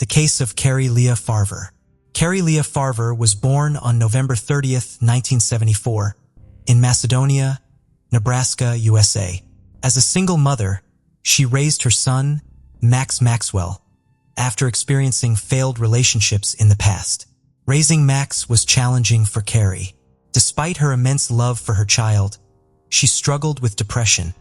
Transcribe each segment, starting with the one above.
the case of Carrie Farver. Carrie Farver was born on November 30th, 1974, in Macedonia, Nebraska, USA. As a single mother, she raised her son, Max Maxwell, after experiencing failed relationships in the past. Raising Max was challenging for Carrie. Despite her immense love for her child, she struggled with depression,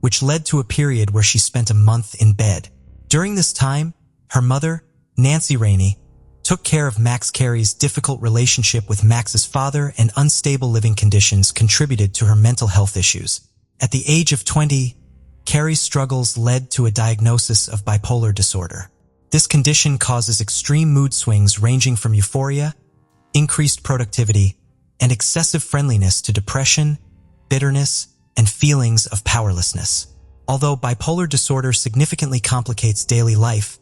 which led to a period where she spent a month in bed. During this time, her mother, Nancy Rainey, took care of Max. Carrie's difficult relationship with Max's father and unstable living conditions contributed to her mental health issues. At the age of 20, Carrie's struggles led to a diagnosis of bipolar disorder. This condition causes extreme mood swings ranging from euphoria, increased productivity, and excessive friendliness to depression, bitterness, and feelings of powerlessness. Although bipolar disorder significantly complicates daily life,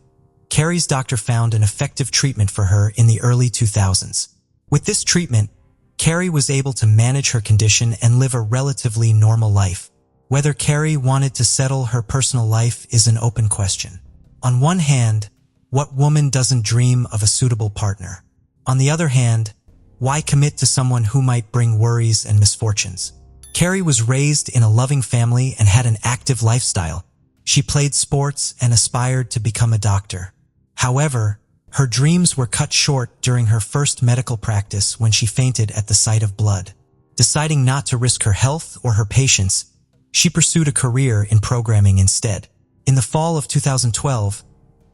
Carrie's doctor found an effective treatment for her in the early 2000s. With this treatment, Carrie was able to manage her condition and live a relatively normal life. Whether Carrie wanted to settle her personal life is an open question. On one hand, what woman doesn't dream of a suitable partner? On the other hand, why commit to someone who might bring worries and misfortunes? Carrie was raised in a loving family and had an active lifestyle. She played sports and aspired to become a doctor. However, her dreams were cut short during her first medical practice when she fainted at the sight of blood. Deciding not to risk her health or her patients, she pursued a career in programming instead. In the fall of 2012,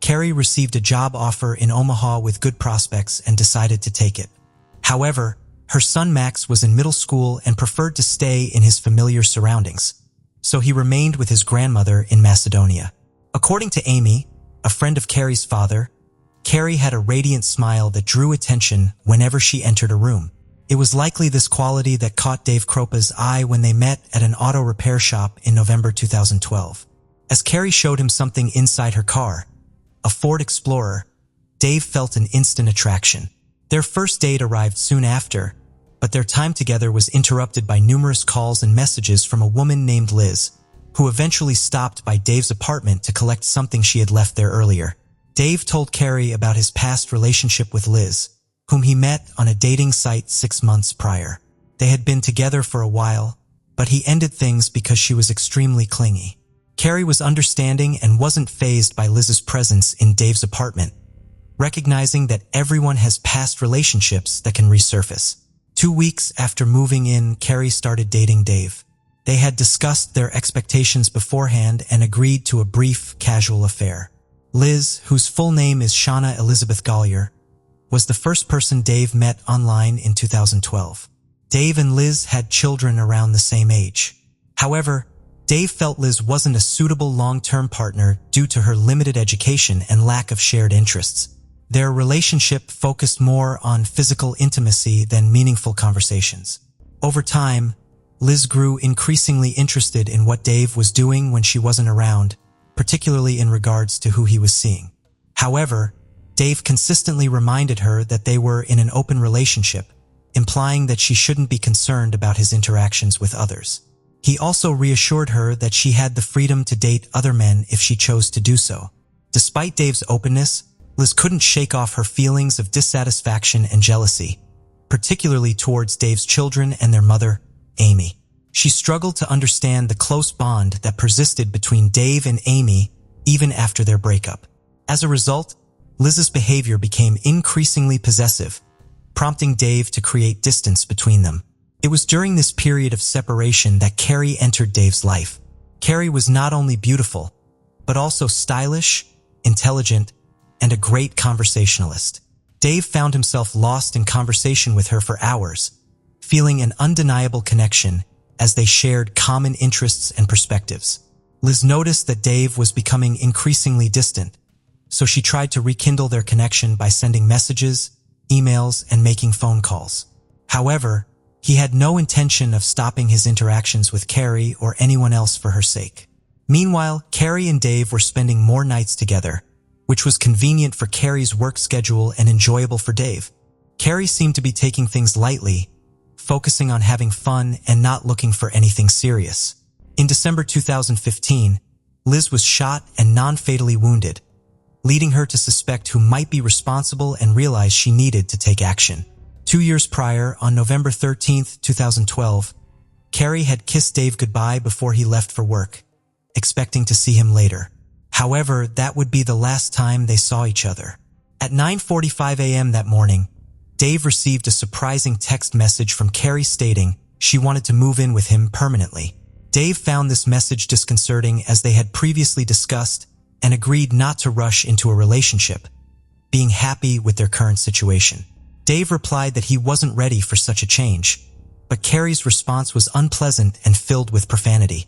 Carrie received a job offer in Omaha with good prospects and decided to take it. However, her son Max was in middle school and preferred to stay in his familiar surroundings, so he remained with his grandmother in Macedonia. According to Amy, a friend of Carrie's father, Carrie had a radiant smile that drew attention whenever she entered a room. It was likely this quality that caught Dave Kropa's eye when they met at an auto repair shop in November 2012. As Carrie showed him something inside her car, a Ford Explorer, Dave felt an instant attraction. Their first date arrived soon after, but their time together was interrupted by numerous calls and messages from a woman named Liz, who eventually stopped by Dave's apartment to collect something she had left there earlier. Dave told Carrie about his past relationship with Liz, whom he met on a dating site 6 months prior. They had been together for a while, but he ended things because she was extremely clingy. Carrie was understanding and wasn't fazed by Liz's presence in Dave's apartment, recognizing that everyone has past relationships that can resurface. 2 weeks after moving in, Carrie started dating Dave. They had discussed their expectations beforehand and agreed to a brief, casual affair. Liz, whose full name is Shauna Elizabeth Golier, was the first person Dave met online in 2012. Dave and Liz had children around the same age. However, Dave felt Liz wasn't a suitable long-term partner due to her limited education and lack of shared interests. Their relationship focused more on physical intimacy than meaningful conversations. Over time, Liz grew increasingly interested in what Dave was doing when she wasn't around, particularly in regards to who he was seeing. However, Dave consistently reminded her that they were in an open relationship, implying that she shouldn't be concerned about his interactions with others. He also reassured her that she had the freedom to date other men if she chose to do so. Despite Dave's openness, Liz couldn't shake off her feelings of dissatisfaction and jealousy, particularly towards Dave's children and their mother, Amy. She struggled to understand the close bond that persisted between Dave and Amy even after their breakup. As a result, Liz's behavior became increasingly possessive, prompting Dave to create distance between them. It was during this period of separation that Carrie entered Dave's life. Carrie was not only beautiful, but also stylish, intelligent, and a great conversationalist. Dave found himself lost in conversation with her for hours, feeling an undeniable connection as they shared common interests and perspectives. Liz noticed that Dave was becoming increasingly distant, so she tried to rekindle their connection by sending messages, emails, and making phone calls. However, he had no intention of stopping his interactions with Carrie or anyone else for her sake. Meanwhile, Carrie and Dave were spending more nights together, which was convenient for Carrie's work schedule and enjoyable for Dave. Carrie seemed to be taking things lightly, focusing on having fun and not looking for anything serious. In December 2015, Liz was shot and non-fatally wounded, leading her to suspect who might be responsible and realize she needed to take action. 2 years prior, on November 13, 2012, Carrie had kissed Dave goodbye before he left for work, expecting to see him later. However, that would be the last time they saw each other. At 9:45 a.m. that morning, Dave received a surprising text message from Carrie stating she wanted to move in with him permanently. Dave found this message disconcerting as they had previously discussed and agreed not to rush into a relationship, being happy with their current situation. Dave replied that he wasn't ready for such a change, but Carrie's response was unpleasant and filled with profanity.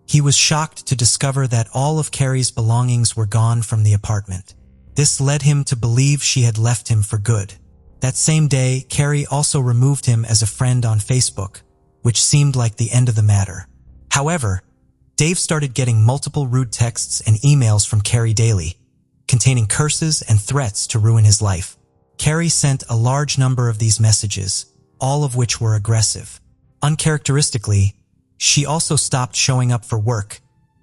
He was shocked to discover that all of Carrie's belongings were gone from the apartment. This led him to believe she had left him for good. That same day, Carrie also removed him as a friend on Facebook, which seemed like the end of the matter. However, Dave started getting multiple rude texts and emails from Carrie daily, containing curses and threats to ruin his life. Carrie sent a large number of these messages, all of which were aggressive. Uncharacteristically, she also stopped showing up for work,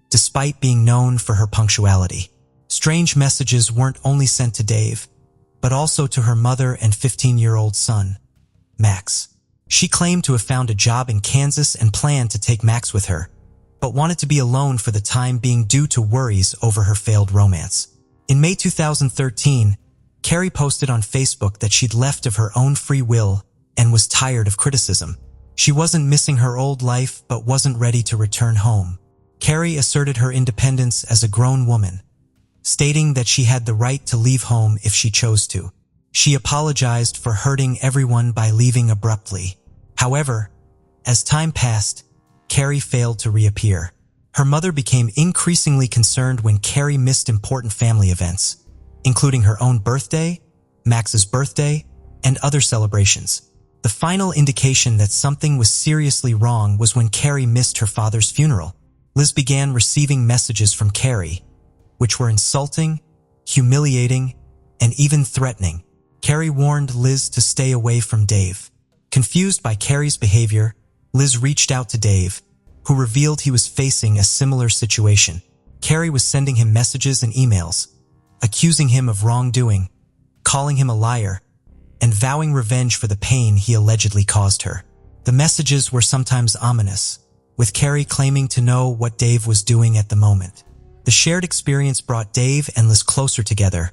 despite being known for her punctuality. Strange messages weren't only sent to Dave, but also to her mother and 15-year-old son, Max. She claimed to have found a job in Kansas and planned to take Max with her, but wanted to be alone for the time being due to worries over her failed romance. In May 2013, Carrie posted on Facebook that she'd left of her own free will and was tired of criticism. She wasn't missing her old life but wasn't ready to return home. Carrie asserted her independence as a grown woman, stating that she had the right to leave home if she chose to. She apologized for hurting everyone by leaving abruptly. However, as time passed, Carrie failed to reappear. Her mother became increasingly concerned when Carrie missed important family events, including her own birthday, Max's birthday, and other celebrations. The final indication that something was seriously wrong was when Carrie missed her father's funeral. Liz began receiving messages from Carrie, which were insulting, humiliating, and even threatening. Carrie warned Liz to stay away from Dave. Confused by Carrie's behavior, Liz reached out to Dave, who revealed he was facing a similar situation. Carrie was sending him messages and emails, accusing him of wrongdoing, calling him a liar, and vowing revenge for the pain he allegedly caused her. The messages were sometimes ominous, with Carrie claiming to know what Dave was doing at the moment. The shared experience brought Dave and Liz closer together,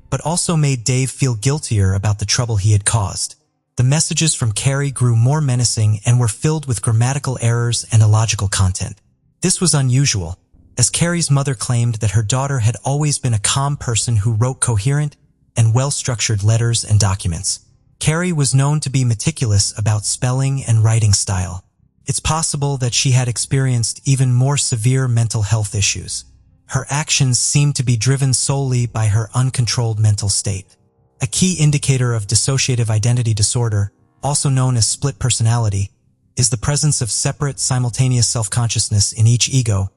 but also made Dave feel guiltier about the trouble he had caused. The messages from Carrie grew more menacing and were filled with grammatical errors and illogical content. This was unusual, as Carrie's mother claimed that her daughter had always been a calm person who wrote coherent and well-structured letters and documents. Carrie was known to be meticulous about spelling and writing style. It's possible that she had experienced even more severe mental health issues. Her actions seemed to be driven solely by her uncontrolled mental state. A key indicator of dissociative identity disorder, also known as split personality, is the presence of separate, simultaneous self-consciousness in each ego,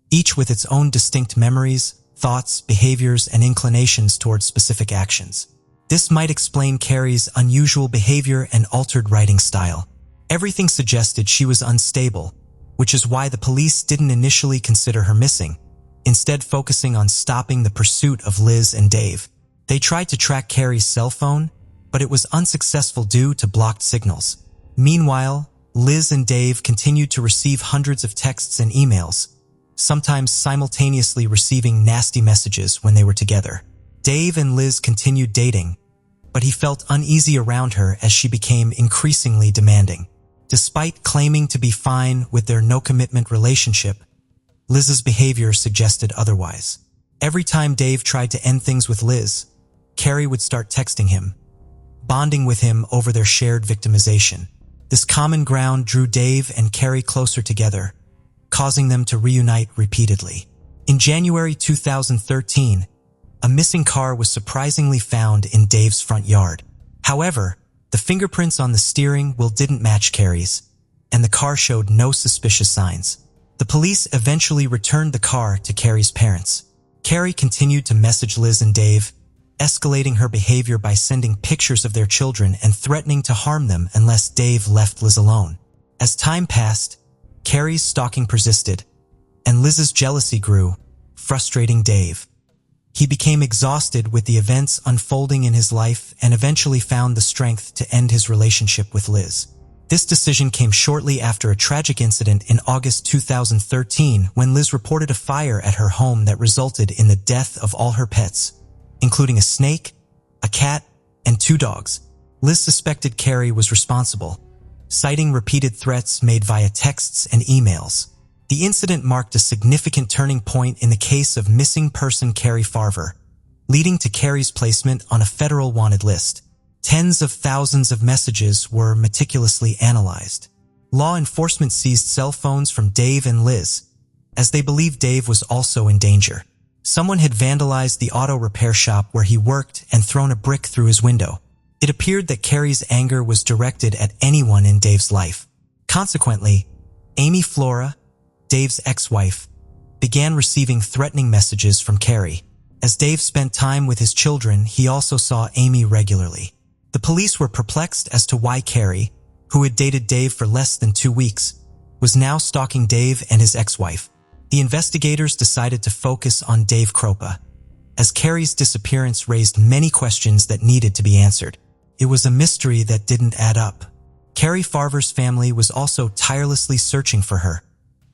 each with its own distinct memories, thoughts, behaviors, and inclinations towards specific actions. This might explain Carrie's unusual behavior and altered writing style. Everything suggested she was unstable, which is why the police didn't initially consider her missing, instead focusing on stopping the pursuit of Liz and Dave. They tried to track Carrie's cell phone, but it was unsuccessful due to blocked signals. Meanwhile, Liz and Dave continued to receive hundreds of texts and emails, sometimes simultaneously receiving nasty messages when they were together. Dave and Liz continued dating, but he felt uneasy around her as she became increasingly demanding. Despite claiming to be fine with their no-commitment relationship, Liz's behavior suggested otherwise. Every time Dave tried to end things with Liz, Carrie would start texting him, bonding with him over their shared victimization. This common ground drew Dave and Carrie closer together, causing them to reunite repeatedly. In January 2013, a missing car was surprisingly found in Dave's front yard. However, the fingerprints on the steering wheel didn't match Carrie's, and the car showed no suspicious signs. The police eventually returned the car to Carrie's parents. Carrie continued to message Liz and Dave, escalating her behavior by sending pictures of their children and threatening to harm them unless Dave left Liz alone. As time passed, Carrie's stalking persisted, and Liz's jealousy grew, frustrating Dave. He became exhausted with the events unfolding in his life and eventually found the strength to end his relationship with Liz. This decision came shortly after a tragic incident in August 2013 when Liz reported a fire at her home that resulted in the death of all her pets, including a snake, a cat, and 2 dogs. Liz suspected Carrie was responsible, citing repeated threats made via texts and emails. The incident marked a significant turning point in the case of missing person Carrie Farver, leading to Carrie's placement on a federal wanted list. Tens of thousands of messages were meticulously analyzed. Law enforcement seized cell phones from Dave and Liz, as they believed Dave was also in danger. Someone had vandalized the auto repair shop where he worked and thrown a brick through his window. It appeared that Carrie's anger was directed at anyone in Dave's life. Consequently, Amy Flora, Dave's ex-wife, began receiving threatening messages from Carrie. As Dave spent time with his children, he also saw Amy regularly. The police were perplexed as to why Carrie, who had dated Dave for less than 2 weeks, was now stalking Dave and his ex-wife. The investigators decided to focus on Dave Kropa, as Carrie's disappearance raised many questions that needed to be answered. It was a mystery that didn't add up. Carrie Farver's family was also tirelessly searching for her,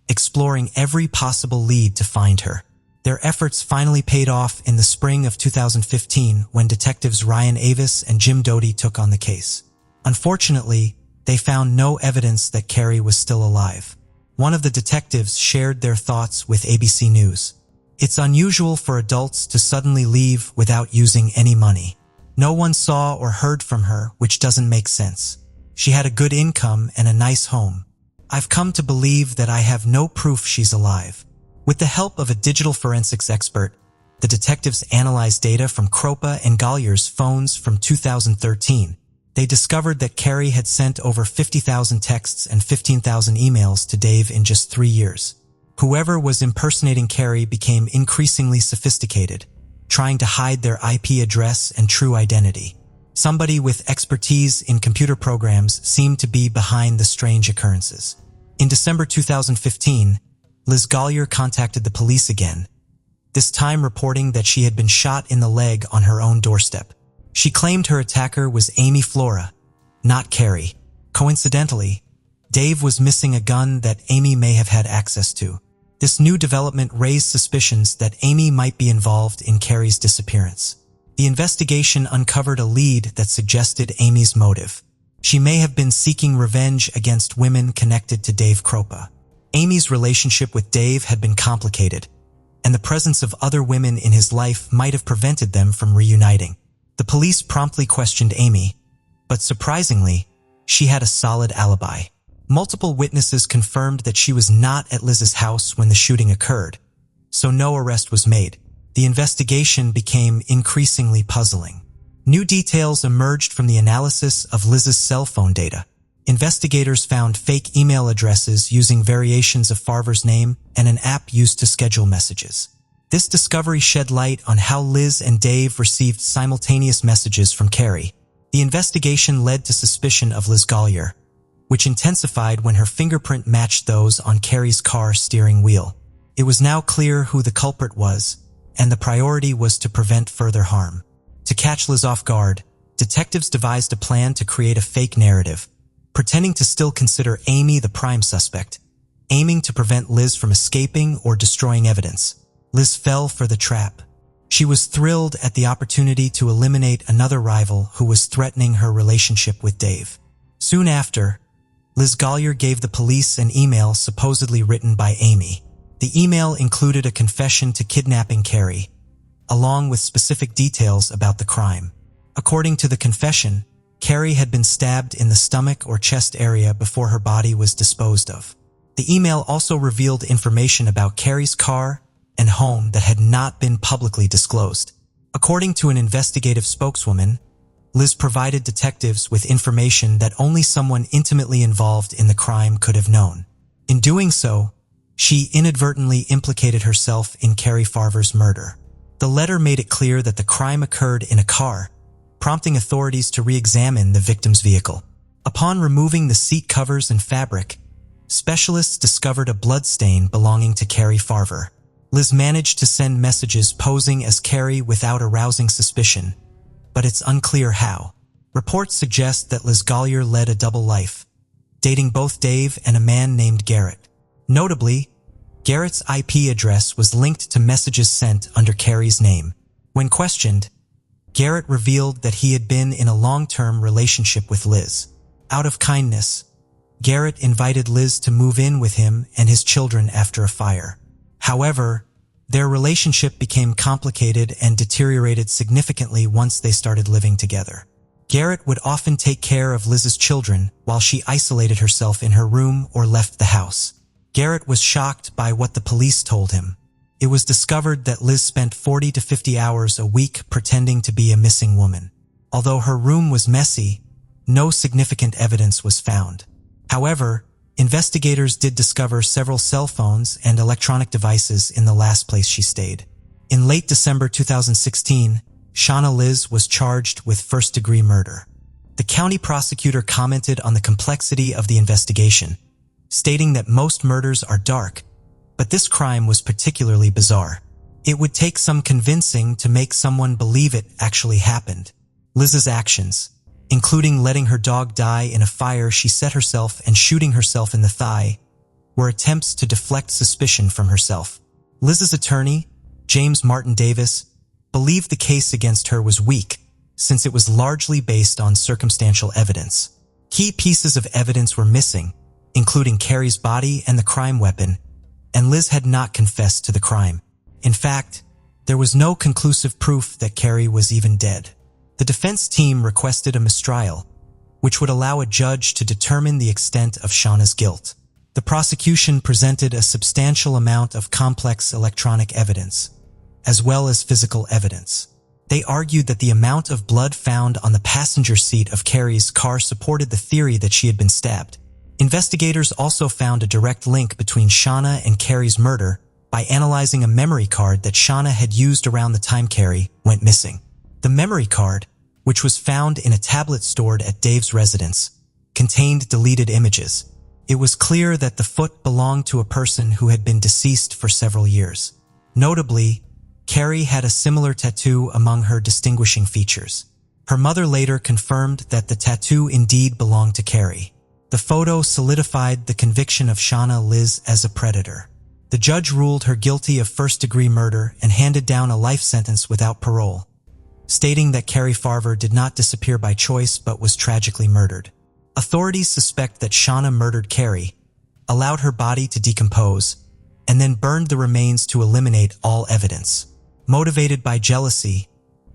exploring every possible lead to find her. Their efforts finally paid off in the spring of 2015 when detectives Ryan Avis and Jim Doty took on the case. Unfortunately, they found no evidence that Carrie was still alive. One of the detectives shared their thoughts with ABC News. "It's unusual for adults to suddenly leave without using any money. No one saw or heard from her, which doesn't make sense. She had a good income and a nice home. I've come to believe that I have no proof she's alive." With the help of a digital forensics expert, the detectives analyzed data from Kropa and Golier's phones from 2013. They discovered that Carrie had sent over 50,000 texts and 15,000 emails to Dave in just 3 years. Whoever was impersonating Carrie became increasingly sophisticated, trying to hide their IP address and true identity. Somebody with expertise in computer programs seemed to be behind the strange occurrences. In December 2015, Liz Golier contacted the police again, this time reporting that she had been shot in the leg on her own doorstep. She claimed her attacker was Amy Flora, not Carrie. Coincidentally, Dave was missing a gun that Amy may have had access to. This new development raised suspicions that Amy might be involved in Carrie's disappearance. The investigation uncovered a lead that suggested Amy's motive. She may have been seeking revenge against women connected to Dave Kropa. Amy's relationship with Dave had been complicated, and the presence of other women in his life might have prevented them from reuniting. The police promptly questioned Amy, but surprisingly, she had a solid alibi. Multiple witnesses confirmed that she was not at Liz's house when the shooting occurred, so no arrest was made. The investigation became increasingly puzzling. New details emerged from the analysis of Liz's cell phone data. Investigators found fake email addresses using variations of Farver's name and an app used to schedule messages. This discovery shed light on how Liz and Dave received simultaneous messages from Carrie. The investigation led to suspicion of Liz Golier, which intensified when her fingerprint matched those on Carrie's car steering wheel. It was now clear who the culprit was, and the priority was to prevent further harm. To catch Liz off guard, detectives devised a plan to create a fake narrative, pretending to still consider Amy the prime suspect, aiming to prevent Liz from escaping or destroying evidence. Liz fell for the trap. She was thrilled at the opportunity to eliminate another rival who was threatening her relationship with Dave. Soon after, Liz Golier gave the police an email supposedly written by Amy. The email included a confession to kidnapping Carrie, along with specific details about the crime. According to the confession, Carrie had been stabbed in the stomach or chest area before her body was disposed of. The email also revealed information about Carrie's car and home that had not been publicly disclosed. According to an investigative spokeswoman, Liz provided detectives with information that only someone intimately involved in the crime could have known. In doing so, she inadvertently implicated herself in Carrie Farver's murder. The letter made it clear that the crime occurred in a car, prompting authorities to re-examine the victim's vehicle. Upon removing the seat covers and fabric, specialists discovered a blood stain belonging to Carrie Farver. Liz managed to send messages posing as Carrie without arousing suspicion, but it's unclear how. Reports suggest that Liz Golier led a double life, dating both Dave and a man named Garrett. Notably, Garrett's IP address was linked to messages sent under Carrie's name. When questioned, Garrett revealed that he had been in a long-term relationship with Liz. Out of kindness, Garrett invited Liz to move in with him and his children after a fire. However, their relationship became complicated and deteriorated significantly once they started living together. Garrett would often take care of Liz's children while she isolated herself in her room or left the house. Garrett was shocked by what the police told him. It was discovered that Liz spent 40 to 50 hours a week pretending to be a missing woman. Although her room was messy, no significant evidence was found. However, investigators did discover several cell phones and electronic devices in the last place she stayed. In late December 2016, Shauna Liz was charged with first-degree murder. The county prosecutor commented on the complexity of the investigation, stating that most murders are dark, but this crime was particularly bizarre. It would take some convincing to make someone believe it actually happened. Liz's actions, including letting her dog die in a fire she set herself and shooting herself in the thigh, were attempts to deflect suspicion from herself. Liz's attorney, James Martin Davis, believed the case against her was weak, since it was largely based on circumstantial evidence. Key pieces of evidence were missing, including Carrie's body and the crime weapon, and Liz had not confessed to the crime. In fact, there was no conclusive proof that Carrie was even dead. The defense team requested a mistrial, which would allow a judge to determine the extent of Shauna's guilt. The prosecution presented a substantial amount of complex electronic evidence, as well as physical evidence. They argued that the amount of blood found on the passenger seat of Carrie's car supported the theory that she had been stabbed. Investigators also found a direct link between Shauna and Carrie's murder by analyzing a memory card that Shauna had used around the time Carrie went missing. The memory card, which was found in a tablet stored at Dave's residence, contained deleted images. It was clear that the foot belonged to a person who had been deceased for several years. Notably, Carrie had a similar tattoo among her distinguishing features. Her mother later confirmed that the tattoo indeed belonged to Carrie. The photo solidified the conviction of Shauna Liz as a predator. The judge ruled her guilty of first-degree murder and handed down a life sentence without parole, stating that Carrie Farver did not disappear by choice but was tragically murdered. Authorities suspect that Shauna murdered Carrie, allowed her body to decompose, and then burned the remains to eliminate all evidence. Motivated by jealousy,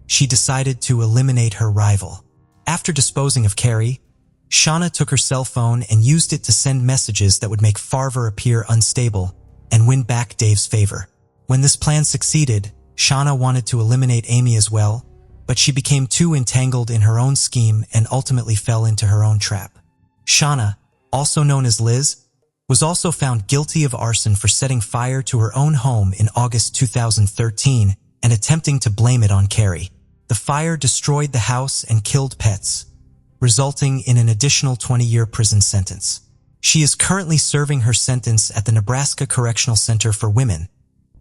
she decided to eliminate her rival. After disposing of Carrie, Shauna took her cell phone and used it to send messages that would make Farver appear unstable and win back Dave's favor. When this plan succeeded, Shauna wanted to eliminate Amy as well, but she became too entangled in her own scheme and ultimately fell into her own trap. Shauna, also known as Liz, was also found guilty of arson for setting fire to her own home in August 2013 and attempting to blame it on Carrie. The fire destroyed the house and killed pets, resulting in an additional 20-year prison sentence. She is currently serving her sentence at the Nebraska Correctional Center for Women,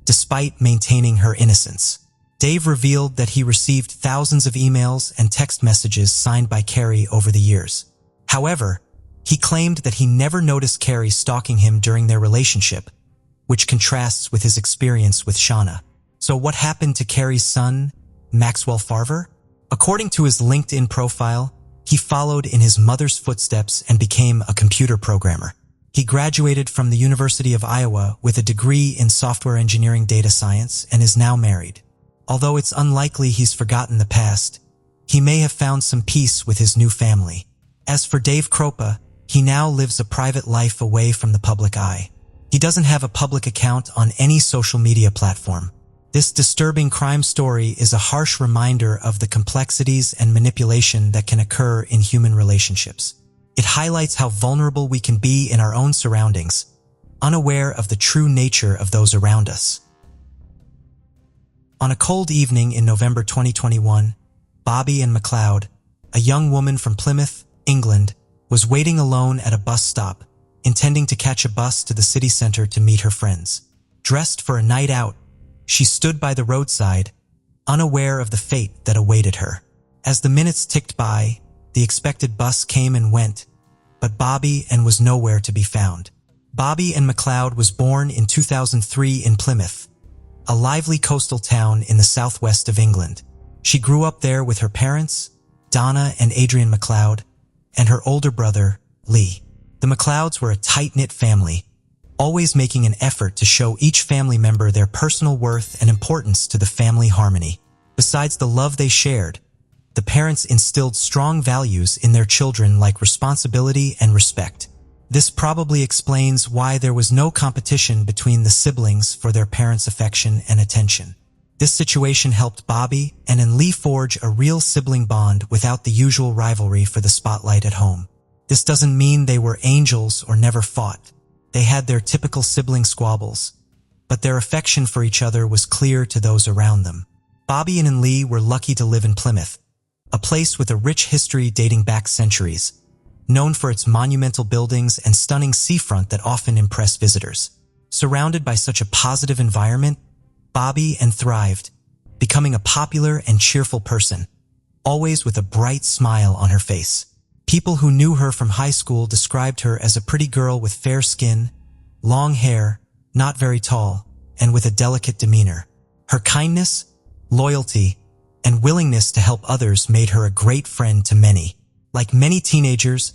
despite maintaining her innocence. Dave revealed that he received thousands of emails and text messages signed by Carrie over the years. However, he claimed that he never noticed Carrie stalking him during their relationship, which contrasts with his experience with Shauna. So what happened to Carrie's son, Maxwell Farver? According to his LinkedIn profile, he followed in his mother's footsteps and became a computer programmer. He graduated from the University of Iowa with a degree in software engineering data science and is now married. Although it's unlikely he's forgotten the past, he may have found some peace with his new family. As for Dave Kropa, he now lives a private life away from the public eye. He doesn't have a public account on any social media platform. This disturbing crime story is a harsh reminder of the complexities and manipulation that can occur in human relationships. It highlights how vulnerable we can be in our own surroundings, unaware of the true nature of those around us. On a cold evening in November 2021, Bobbi-Anne McLeod, a young woman from Plymouth, England, was waiting alone at a bus stop, intending to catch a bus to the city center to meet her friends. Dressed for a night out, She stood by the roadside, unaware of the fate that awaited her. As the minutes ticked by, the expected bus came and went, but Bobbi-Anne was nowhere to be found. Bobbi-Anne McLeod was born in 2003 in Plymouth, a lively coastal town in the southwest of England. She grew up there with her parents, Donna and Adrian McLeod, and her older brother, Lee. The McLeods were a tight-knit family, always making an effort to show each family member their personal worth and importance to the family harmony. Besides the love they shared, the parents instilled strong values in their children like responsibility and respect. This probably explains why there was no competition between the siblings for their parents' affection and attention. This situation helped Bobbi-Anne and Lee forge a real sibling bond without the usual rivalry for the spotlight at home. This doesn't mean they were angels or never fought. They had their typical sibling squabbles, but their affection for each other was clear to those around them. Bobbi-Anne and Lee were lucky to live in Plymouth, a place with a rich history dating back centuries, known for its monumental buildings and stunning seafront that often impress visitors. Surrounded by such a positive environment, Bobbi-Anne thrived, becoming a popular and cheerful person, always with a bright smile on her face. People who knew her from high school described her as a pretty girl with fair skin, long hair, not very tall, and with a delicate demeanor. Her kindness, loyalty, and willingness to help others made her a great friend to many. Like many teenagers,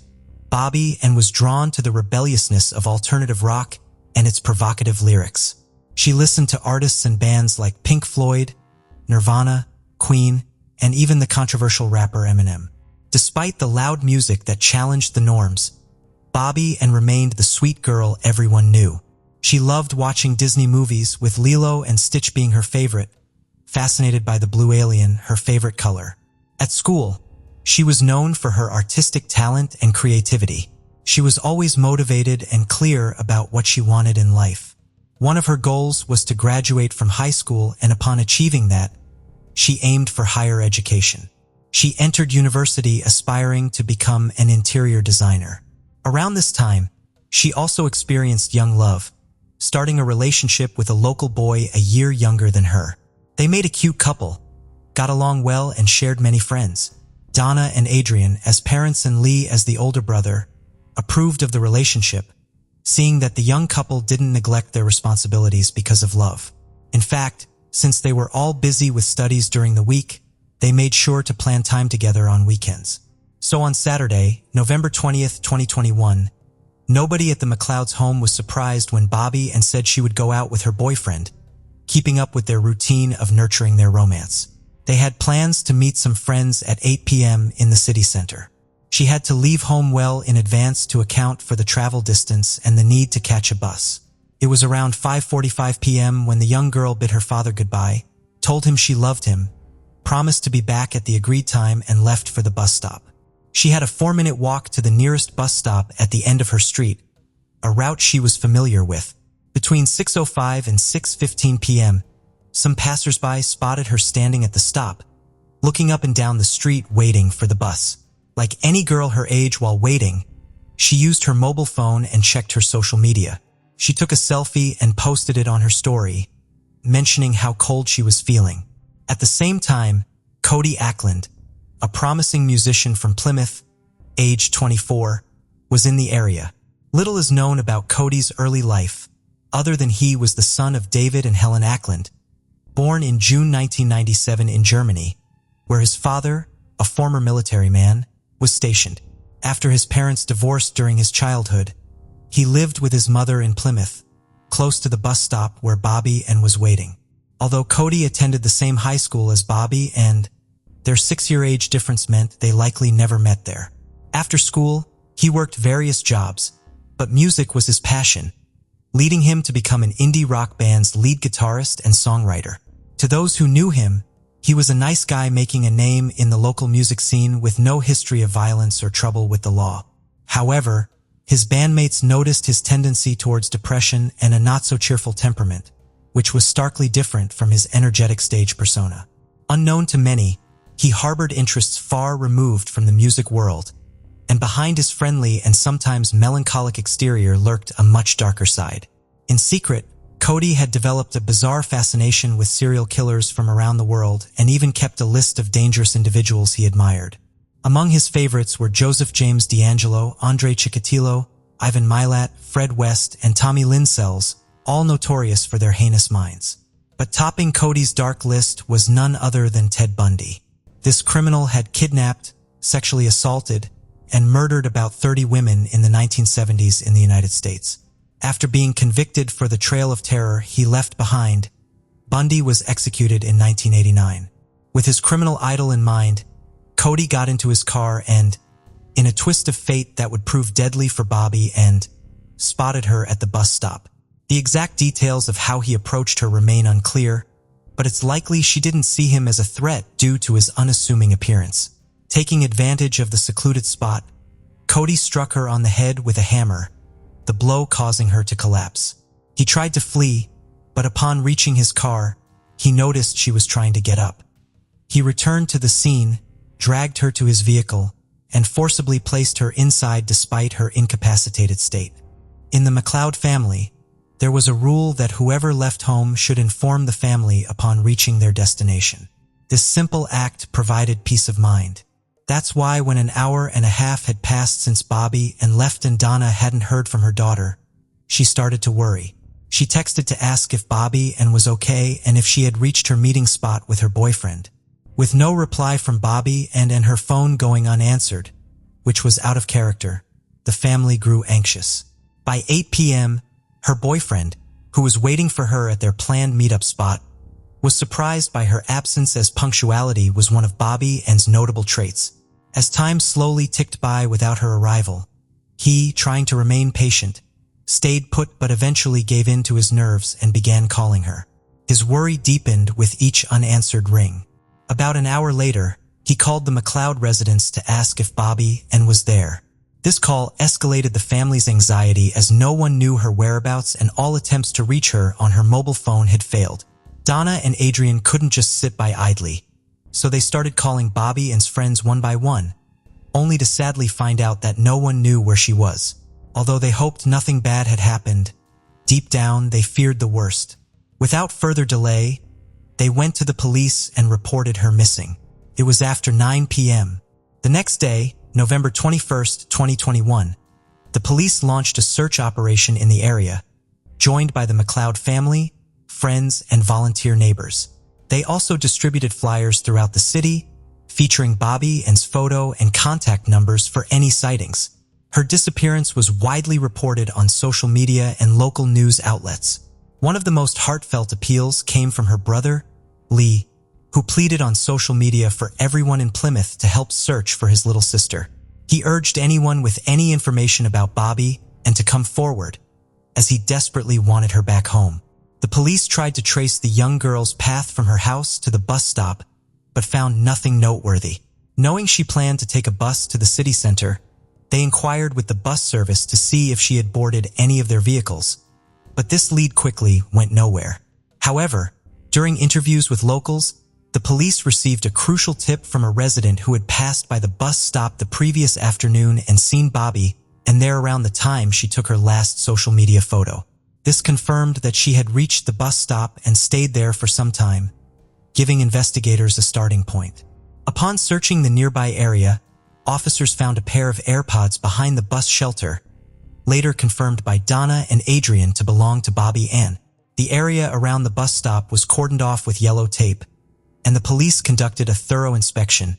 Bobbi-Anne was drawn to the rebelliousness of alternative rock and its provocative lyrics. She listened to artists and bands like Pink Floyd, Nirvana, Queen, and even the controversial rapper Eminem. Despite the loud music that challenged the norms, Bobbi-Anne remained the sweet girl everyone knew. She loved watching Disney movies, with Lilo and Stitch being her favorite, fascinated by the blue alien, her favorite color. At school, she was known for her artistic talent and creativity. She was always motivated and clear about what she wanted in life. One of her goals was to graduate from high school, and upon achieving that, she aimed for higher education. She entered university aspiring to become an interior designer. Around this time, she also experienced young love, starting a relationship with a local boy a year younger than her. They made a cute couple, got along well, and shared many friends. Donna and Adrian, as parents and Lee as the older brother, approved of the relationship, seeing that the young couple didn't neglect their responsibilities because of love. In fact, since they were all busy with studies during the week, they made sure to plan time together on weekends. So on Saturday, November 20th, 2021, nobody at the McLeod's home was surprised when Bobbi-Anne said she would go out with her boyfriend, keeping up with their routine of nurturing their romance. They had plans to meet some friends at 8 p.m. in the city center. She had to leave home well in advance to account for the travel distance and the need to catch a bus. It was around 5:45 p.m. when the young girl bid her father goodbye, told him she loved him, promised to be back at the agreed time, and left for the bus stop. She had a 4-minute walk to the nearest bus stop at the end of her street, a route she was familiar with. Between 6:05 and 6:15 p.m., some passersby spotted her standing at the stop, looking up and down the street waiting for the bus. Like any girl her age while waiting, she used her mobile phone and checked her social media. She took a selfie and posted it on her story, mentioning how cold she was feeling. At the same time, Cody Ackland, a promising musician from Plymouth, aged 24, was in the area. Little is known about Cody's early life, other than he was the son of David and Helen Ackland, born in June 1997 in Germany, where his father, a former military man, was stationed. After his parents divorced during his childhood, he lived with his mother in Plymouth, close to the bus stop where Bobbi-Anne was waiting. Although Cody attended the same high school as Bobbi-Anne, their 6-year age difference meant they likely never met there. After school, he worked various jobs, but music was his passion, leading him to become an indie rock band's lead guitarist and songwriter. To those who knew him, he was a nice guy making a name in the local music scene with no history of violence or trouble with the law. However, his bandmates noticed his tendency towards depression and a not-so-cheerful temperament, which was starkly different from his energetic stage persona. Unknown to many, he harbored interests far removed from the music world, and behind his friendly and sometimes melancholic exterior lurked a much darker side. In secret, Cody had developed a bizarre fascination with serial killers from around the world and even kept a list of dangerous individuals he admired. Among his favorites were Joseph James D'Angelo, Andre Chikatilo, Ivan Milat, Fred West, and Tommy Lynn Sells, all notorious for their heinous minds. But topping Cody's dark list was none other than Ted Bundy. This criminal had kidnapped, sexually assaulted, and murdered about 30 women in the 1970s in the United States. After being convicted for the trail of terror he left behind, Bundy was executed in 1989. With his criminal idol in mind, Cody got into his car and, in a twist of fate that would prove deadly for Bobbi-Anne, spotted her at the bus stop. The exact details of how he approached her remain unclear, but it's likely she didn't see him as a threat due to his unassuming appearance. Taking advantage of the secluded spot, Cody struck her on the head with a hammer, the blow causing her to collapse. He tried to flee, but upon reaching his car, he noticed she was trying to get up. He returned to the scene, dragged her to his vehicle, and forcibly placed her inside despite her incapacitated state. In the McLeod family, there was a rule that whoever left home should inform the family upon reaching their destination. This simple act provided peace of mind. That's why when an hour and a half had passed since Bobbi-Anne left and Donna hadn't heard from her daughter, she started to worry. She texted to ask if Bobbi-Anne was okay and if she had reached her meeting spot with her boyfriend. With no reply from Bobbi-Anne and her phone going unanswered, which was out of character, the family grew anxious. By 8 p.m., her boyfriend, who was waiting for her at their planned meetup spot, was surprised by her absence as punctuality was one of Bobbi-Anne's notable traits. As time slowly ticked by without her arrival, he, trying to remain patient, stayed put but eventually gave in to his nerves and began calling her. His worry deepened with each unanswered ring. About an hour later, he called the McLeod residence to ask if Bobbi-Anne was there. This call escalated the family's anxiety as no one knew her whereabouts and all attempts to reach her on her mobile phone had failed. Donna and Adrian couldn't just sit by idly, so they started calling Bobbi-Anne's friends one by one, only to sadly find out that no one knew where she was. Although they hoped nothing bad had happened, deep down they feared the worst. Without further delay, they went to the police and reported her missing. It was after 9 p.m. The next day, November 21st, 2021, the police launched a search operation in the area, joined by the McLeod family, friends, and volunteer neighbors. They also distributed flyers throughout the city, featuring Bobbi-Anne's photo and contact numbers for any sightings. Her disappearance was widely reported on social media and local news outlets. One of the most heartfelt appeals came from her brother, Lee, who pleaded on social media for everyone in Plymouth to help search for his little sister. He urged anyone with any information about Bobbi-Anne to come forward, as he desperately wanted her back home. The police tried to trace the young girl's path from her house to the bus stop, but found nothing noteworthy. Knowing she planned to take a bus to the city center, they inquired with the bus service to see if she had boarded any of their vehicles, but this lead quickly went nowhere. However, during interviews with locals, the police received a crucial tip from a resident who had passed by the bus stop the previous afternoon and seen Bobbi-Anne there around the time she took her last social media photo. This confirmed that she had reached the bus stop and stayed there for some time, giving investigators a starting point. Upon searching the nearby area, officers found a pair of AirPods behind the bus shelter, later confirmed by Donna and Adrian to belong to Bobbi-Anne. The area around the bus stop was cordoned off with yellow tape, and the police conducted a thorough inspection,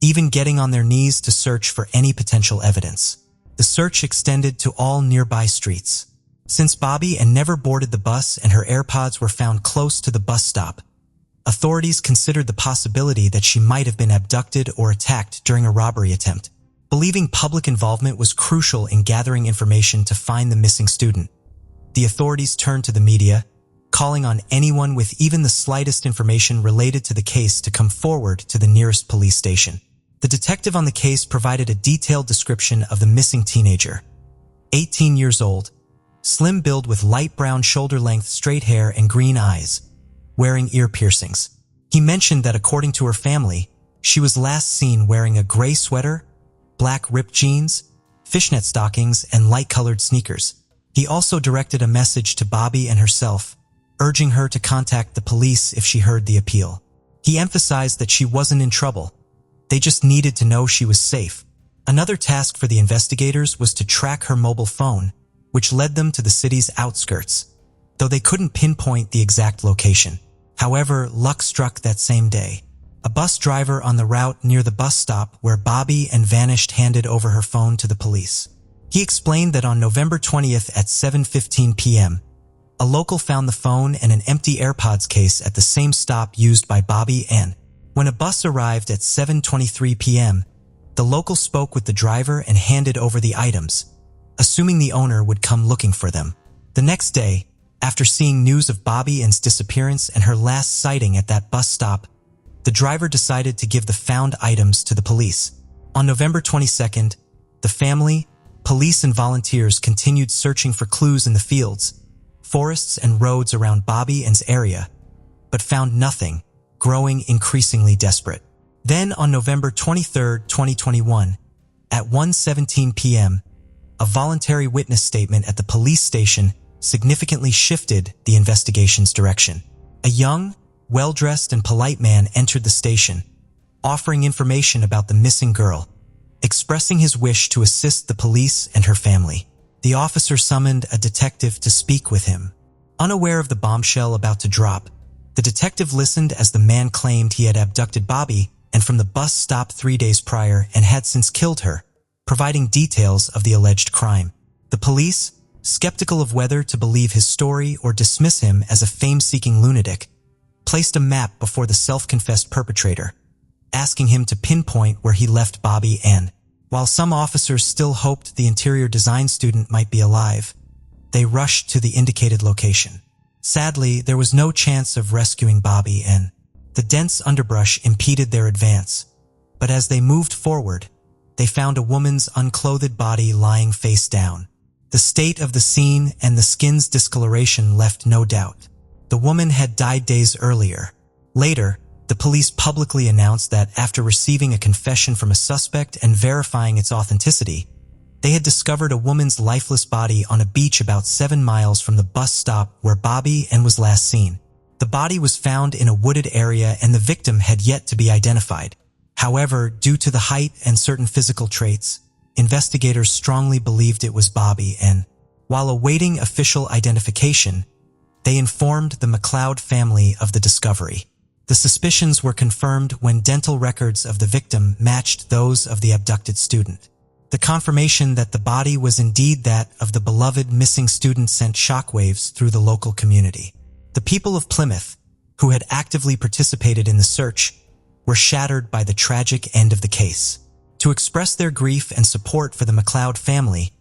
even getting on their knees to search for any potential evidence. The search extended to all nearby streets. Since Bobbi-Anne never boarded the bus and her AirPods were found close to the bus stop, authorities considered the possibility that she might have been abducted or attacked during a robbery attempt. Believing public involvement was crucial in gathering information to find the missing student, the authorities turned to the media, calling on anyone with even the slightest information related to the case to come forward to the nearest police station. The detective on the case provided a detailed description of the missing teenager. 18 years old, slim build with light brown shoulder-length straight hair and green eyes, wearing ear piercings. He mentioned that according to her family, she was last seen wearing a gray sweater, black ripped jeans, fishnet stockings, and light-colored sneakers. He also directed a message to Bobbi-Anne herself, urging her to contact the police if she heard the appeal. He emphasized that she wasn't in trouble. They just needed to know she was safe. Another task for the investigators was to track her mobile phone, which led them to the city's outskirts, though they couldn't pinpoint the exact location. However, luck struck that same day. A bus driver on the route near the bus stop where Bobbi-Anne vanished handed over her phone to the police. He explained that on November 20th at 7:15 p.m., a local found the phone and an empty AirPods case at the same stop used by Bobbi-Anne. When a bus arrived at 7:23 p.m., the local spoke with the driver and handed over the items, assuming the owner would come looking for them. The next day, after seeing news of Bobbi-Anne's disappearance and her last sighting at that bus stop, the driver decided to give the found items to the police. On November 22nd, the family, police and volunteers continued searching for clues in the fields, forests and roads around Bobbi-Anne's area, but found nothing, growing increasingly desperate. Then on November 23, 2021, at 1:17 p.m., a voluntary witness statement at the police station significantly shifted the investigation's direction. A young, well-dressed and polite man entered the station, offering information about the missing girl, expressing his wish to assist the police and her family. The officer summoned a detective to speak with him. Unaware of the bombshell about to drop, the detective listened as the man claimed he had abducted Bobbi-Anne from the bus stop 3 days prior and had since killed her, providing details of the alleged crime. The police, skeptical of whether to believe his story or dismiss him as a fame-seeking lunatic, placed a map before the self-confessed perpetrator, asking him to pinpoint where he left Bobbi-Anne. While some officers still hoped the interior design student might be alive, they rushed to the indicated location. Sadly, there was no chance of rescuing Bobbi-Anne. The dense underbrush impeded their advance, but as they moved forward, they found a woman's unclothed body lying face down. The state of the scene and the skin's discoloration left no doubt. The woman had died days earlier. Later, the police publicly announced that after receiving a confession from a suspect and verifying its authenticity, they had discovered a woman's lifeless body on a beach about 7 miles from the bus stop where Bobbi-Anne was last seen. The body was found in a wooded area and the victim had yet to be identified. However, due to the height and certain physical traits, investigators strongly believed it was Bobbi-Anne. While awaiting official identification, they informed the McLeod family of the discovery. The suspicions were confirmed when dental records of the victim matched those of the abducted student. The confirmation that the body was indeed that of the beloved missing student sent shockwaves through the local community. The people of Plymouth, who had actively participated in the search, were shattered by the tragic end of the case. To express their grief and support for the McLeod family,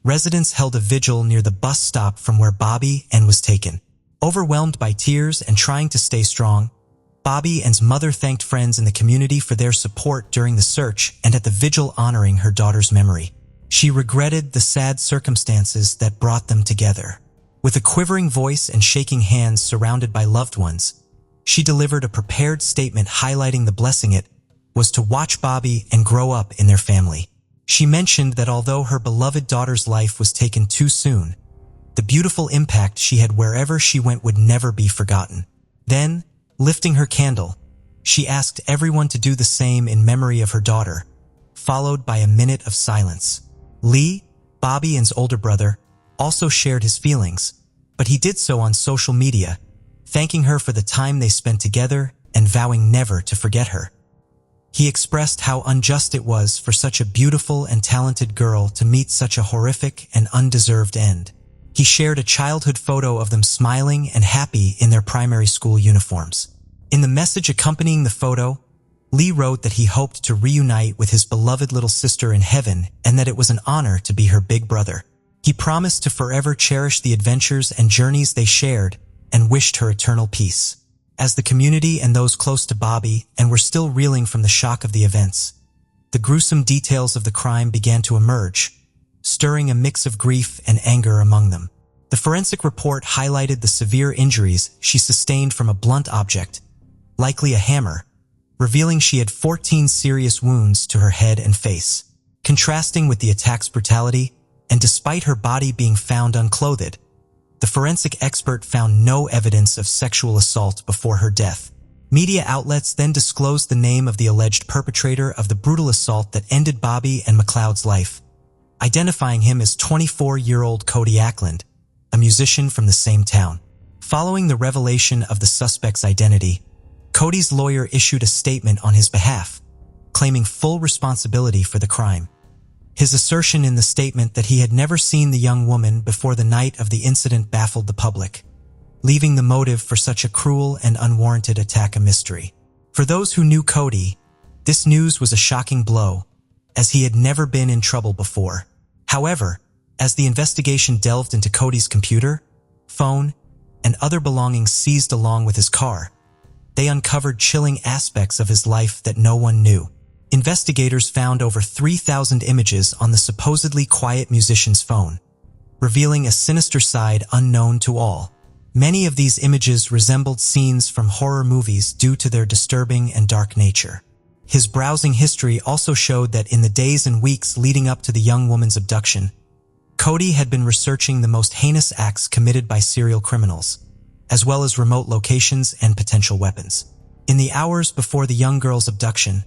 residents held a vigil near the bus stop from where Bobbi-Anne was taken. Overwhelmed by tears and trying to stay strong, Bobbi-Anne's mother thanked friends in the community for their support during the search and at the vigil honoring her daughter's memory. She regretted the sad circumstances that brought them together. With a quivering voice and shaking hands surrounded by loved ones, she delivered a prepared statement highlighting the blessing it was to watch Bobbi-Anne grow up in their family. She mentioned that although her beloved daughter's life was taken too soon, the beautiful impact she had wherever she went would never be forgotten. Then, lifting her candle, she asked everyone to do the same in memory of her daughter, followed by a minute of silence. Lee, Bobbi-Anne's older brother, also shared his feelings, but he did so on social media, thanking her for the time they spent together and vowing never to forget her. He expressed how unjust it was for such a beautiful and talented girl to meet such a horrific and undeserved end. He shared a childhood photo of them smiling and happy in their primary school uniforms. In the message accompanying the photo, Lee wrote that he hoped to reunite with his beloved little sister in heaven and that it was an honor to be her big brother. He promised to forever cherish the adventures and journeys they shared and wished her eternal peace. As the community and those close to Bobbi-Anne were still reeling from the shock of the events, the gruesome details of the crime began to emerge, stirring a mix of grief and anger among them. The forensic report highlighted the severe injuries she sustained from a blunt object, likely a hammer, revealing she had 14 serious wounds to her head and face. Contrasting with the attack's brutality, and despite her body being found unclothed, the forensic expert found no evidence of sexual assault before her death. Media outlets then disclosed the name of the alleged perpetrator of the brutal assault that ended Bobbi and McLeod's life, identifying him as 24-year-old Cody Ackland, a musician from the same town. Following the revelation of the suspect's identity, Cody's lawyer issued a statement on his behalf, claiming full responsibility for the crime. His assertion in the statement that he had never seen the young woman before the night of the incident baffled the public, leaving the motive for such a cruel and unwarranted attack a mystery. For those who knew Cody, this news was a shocking blow, as he had never been in trouble before. However, as the investigation delved into Cody's computer, phone, and other belongings seized along with his car, they uncovered chilling aspects of his life that no one knew. Investigators found over 3,000 images on the supposedly quiet musician's phone, revealing a sinister side unknown to all. Many of these images resembled scenes from horror movies due to their disturbing and dark nature. His browsing history also showed that in the days and weeks leading up to the young woman's abduction, Cody had been researching the most heinous acts committed by serial criminals, as well as remote locations and potential weapons. In the hours before the young girl's abduction,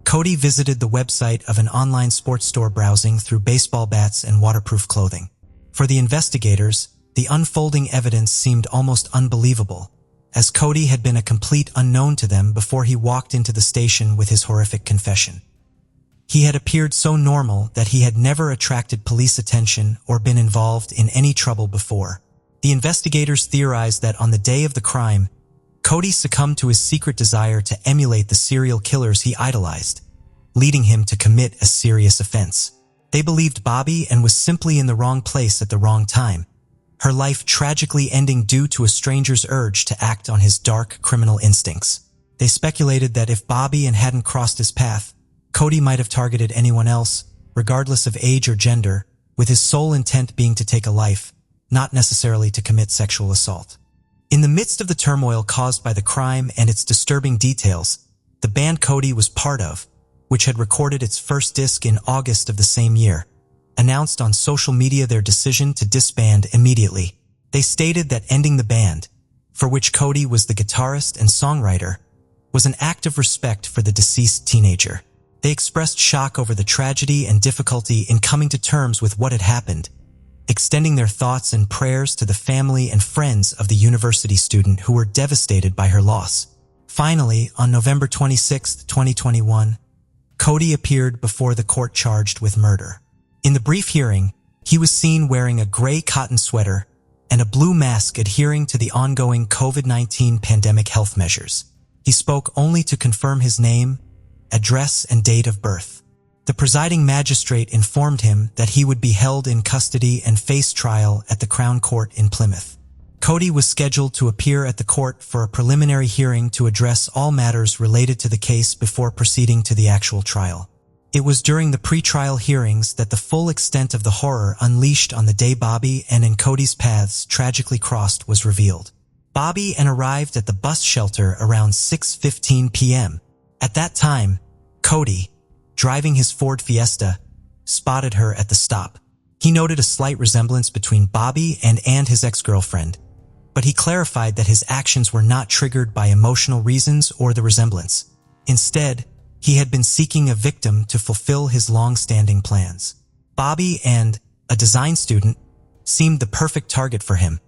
Cody visited the website of an online sports store browsing through baseball bats and waterproof clothing. For the investigators, the unfolding evidence seemed almost unbelievable, as Cody had been a complete unknown to them before he walked into the station with his horrific confession. He had appeared so normal that he had never attracted police attention or been involved in any trouble before. The investigators theorized that on the day of the crime, Cody succumbed to his secret desire to emulate the serial killers he idolized, leading him to commit a serious offense. They believed Bobbi-Anne was simply in the wrong place at the wrong time, her life tragically ending due to a stranger's urge to act on his dark criminal instincts. They speculated that if Bobbi-Anne hadn't crossed his path, Cody might have targeted anyone else, regardless of age or gender, with his sole intent being to take a life, not necessarily to commit sexual assault. In the midst of the turmoil caused by the crime and its disturbing details, the band Cody was part of, which had recorded its first disc in August of the same year, announced on social media their decision to disband immediately. They stated that ending the band, for which Cody was the guitarist and songwriter, was an act of respect for the deceased teenager. They expressed shock over the tragedy and difficulty in coming to terms with what had happened, extending their thoughts and prayers to the family and friends of the university student who were devastated by her loss. Finally, on November 26, 2021, Cody appeared before the court charged with murder. In the brief hearing, he was seen wearing a gray cotton sweater and a blue mask adhering to the ongoing COVID-19 pandemic health measures. He spoke only to confirm his name, address, and date of birth. The presiding magistrate informed him that he would be held in custody and face trial at the Crown Court in Plymouth. Cody was scheduled to appear at the court for a preliminary hearing to address all matters related to the case before proceeding to the actual trial. It was during the pre-trial hearings that the full extent of the horror unleashed on the day Bobbi-Anne and Cody's paths tragically crossed was revealed. Bobbi-Anne arrived at the bus shelter around 6:15 p.m. At that time, Cody, driving his Ford Fiesta, spotted her at the stop. He noted a slight resemblance between Bobbi-Anne and his ex-girlfriend, but he clarified that his actions were not triggered by emotional reasons or the resemblance. Instead, he had been seeking a victim to fulfill his long-standing plans. Bobbi-Anne, a design student, seemed the perfect target for him,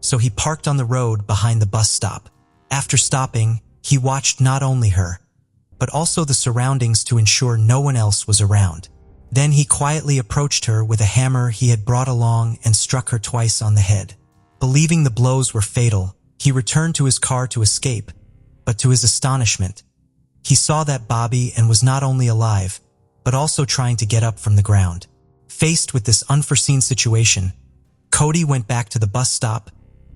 so he parked on the road behind the bus stop. After stopping, he watched not only her, but also the surroundings to ensure no one else was around. Then he quietly approached her with a hammer he had brought along and struck her twice on the head. Believing the blows were fatal, he returned to his car to escape, but to his astonishment, he saw that Bobbi-Anne was not only alive, but also trying to get up from the ground. Faced with this unforeseen situation, Cody went back to the bus stop,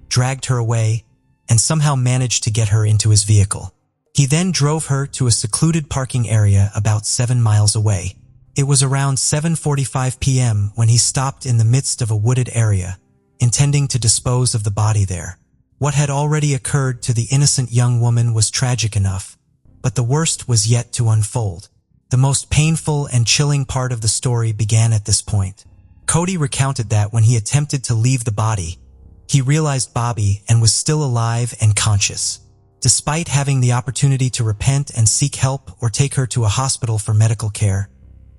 dragged her away, and somehow managed to get her into his vehicle. He then drove her to a secluded parking area about 7 miles away. It was around 7:45 p.m. when he stopped in the midst of a wooded area, intending to dispose of the body there. What had already occurred to the innocent young woman was tragic enough, but the worst was yet to unfold. The most painful and chilling part of the story began at this point. Cody recounted that when he attempted to leave the body, he realized Bobbi-Anne was still alive and conscious. Despite having the opportunity to repent and seek help or take her to a hospital for medical care,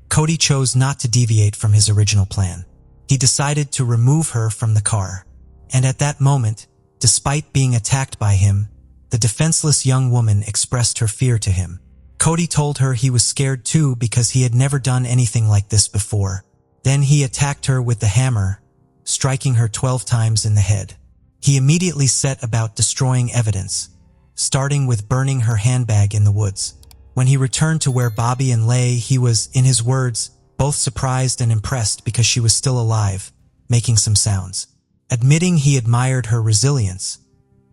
Cody chose not to deviate from his original plan. He decided to remove her from the car. And at that moment, despite being attacked by him, the defenseless young woman expressed her fear to him. Cody told her he was scared too because he had never done anything like this before. Then he attacked her with the hammer, striking her 12 times in the head. He immediately set about destroying evidence, starting with burning her handbag in the woods. When he returned to where Bobbi-Anne lay, he was, in his words, both surprised and impressed because she was still alive, making some sounds. Admitting he admired her resilience,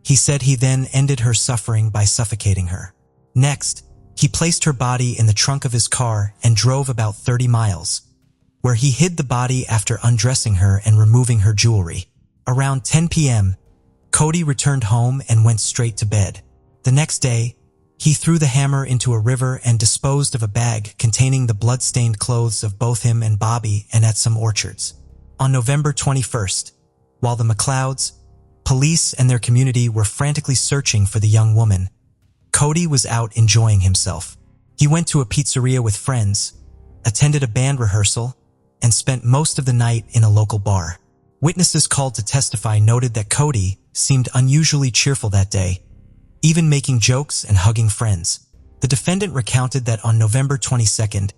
he said he then ended her suffering by suffocating her. Next, he placed her body in the trunk of his car and drove about 30 miles, where he hid the body after undressing her and removing her jewelry. Around 10 p.m., Cody returned home and went straight to bed. The next day, he threw the hammer into a river and disposed of a bag containing the blood-stained clothes of both him and Bobbi-Anne at some orchards. On November 21st, while the McLeods, police and their community were frantically searching for the young woman, Cody was out enjoying himself. He went to a pizzeria with friends, attended a band rehearsal, and spent most of the night in a local bar. Witnesses called to testify noted that Cody seemed unusually cheerful that day, even making jokes and hugging friends. The defendant recounted that on November 22nd,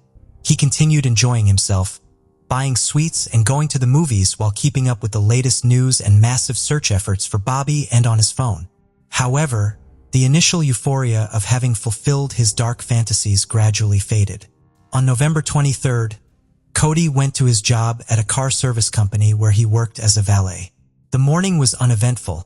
he continued enjoying himself, buying sweets and going to the movies while keeping up with the latest news and massive search efforts for Bobbi-Anne on his phone. However, the initial euphoria of having fulfilled his dark fantasies gradually faded. On November 23rd, Cody went to his job at a car service company where he worked as a valet. The morning was uneventful,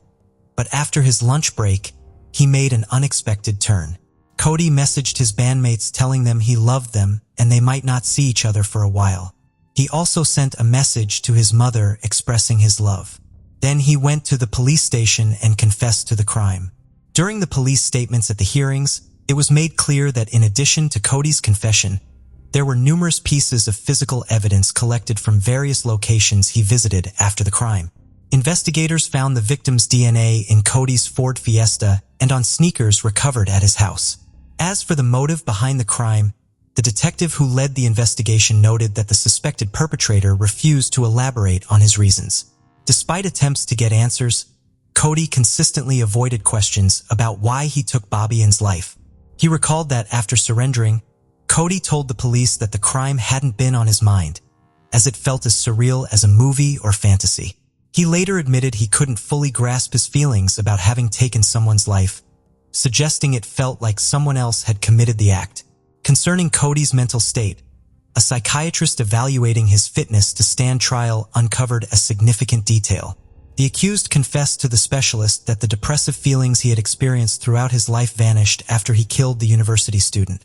but after his lunch break, he made an unexpected turn. Cody messaged his bandmates telling them he loved them and they might not see each other for a while. He also sent a message to his mother expressing his love. Then he went to the police station and confessed to the crime. During the police statements at the hearings, it was made clear that in addition to Cody's confession, there were numerous pieces of physical evidence collected from various locations he visited after the crime. Investigators found the victim's DNA in Cody's Ford Fiesta and on sneakers recovered at his house. As for the motive behind the crime, the detective who led the investigation noted that the suspected perpetrator refused to elaborate on his reasons. Despite attempts to get answers, Cody consistently avoided questions about why he took Bobbi-Anne's life. He recalled that after surrendering, Cody told the police that the crime hadn't been on his mind, as it felt as surreal as a movie or fantasy. He later admitted he couldn't fully grasp his feelings about having taken someone's life, suggesting it felt like someone else had committed the act. Concerning Cody's mental state, a psychiatrist evaluating his fitness to stand trial uncovered a significant detail. The accused confessed to the specialist that the depressive feelings he had experienced throughout his life vanished after he killed the university student,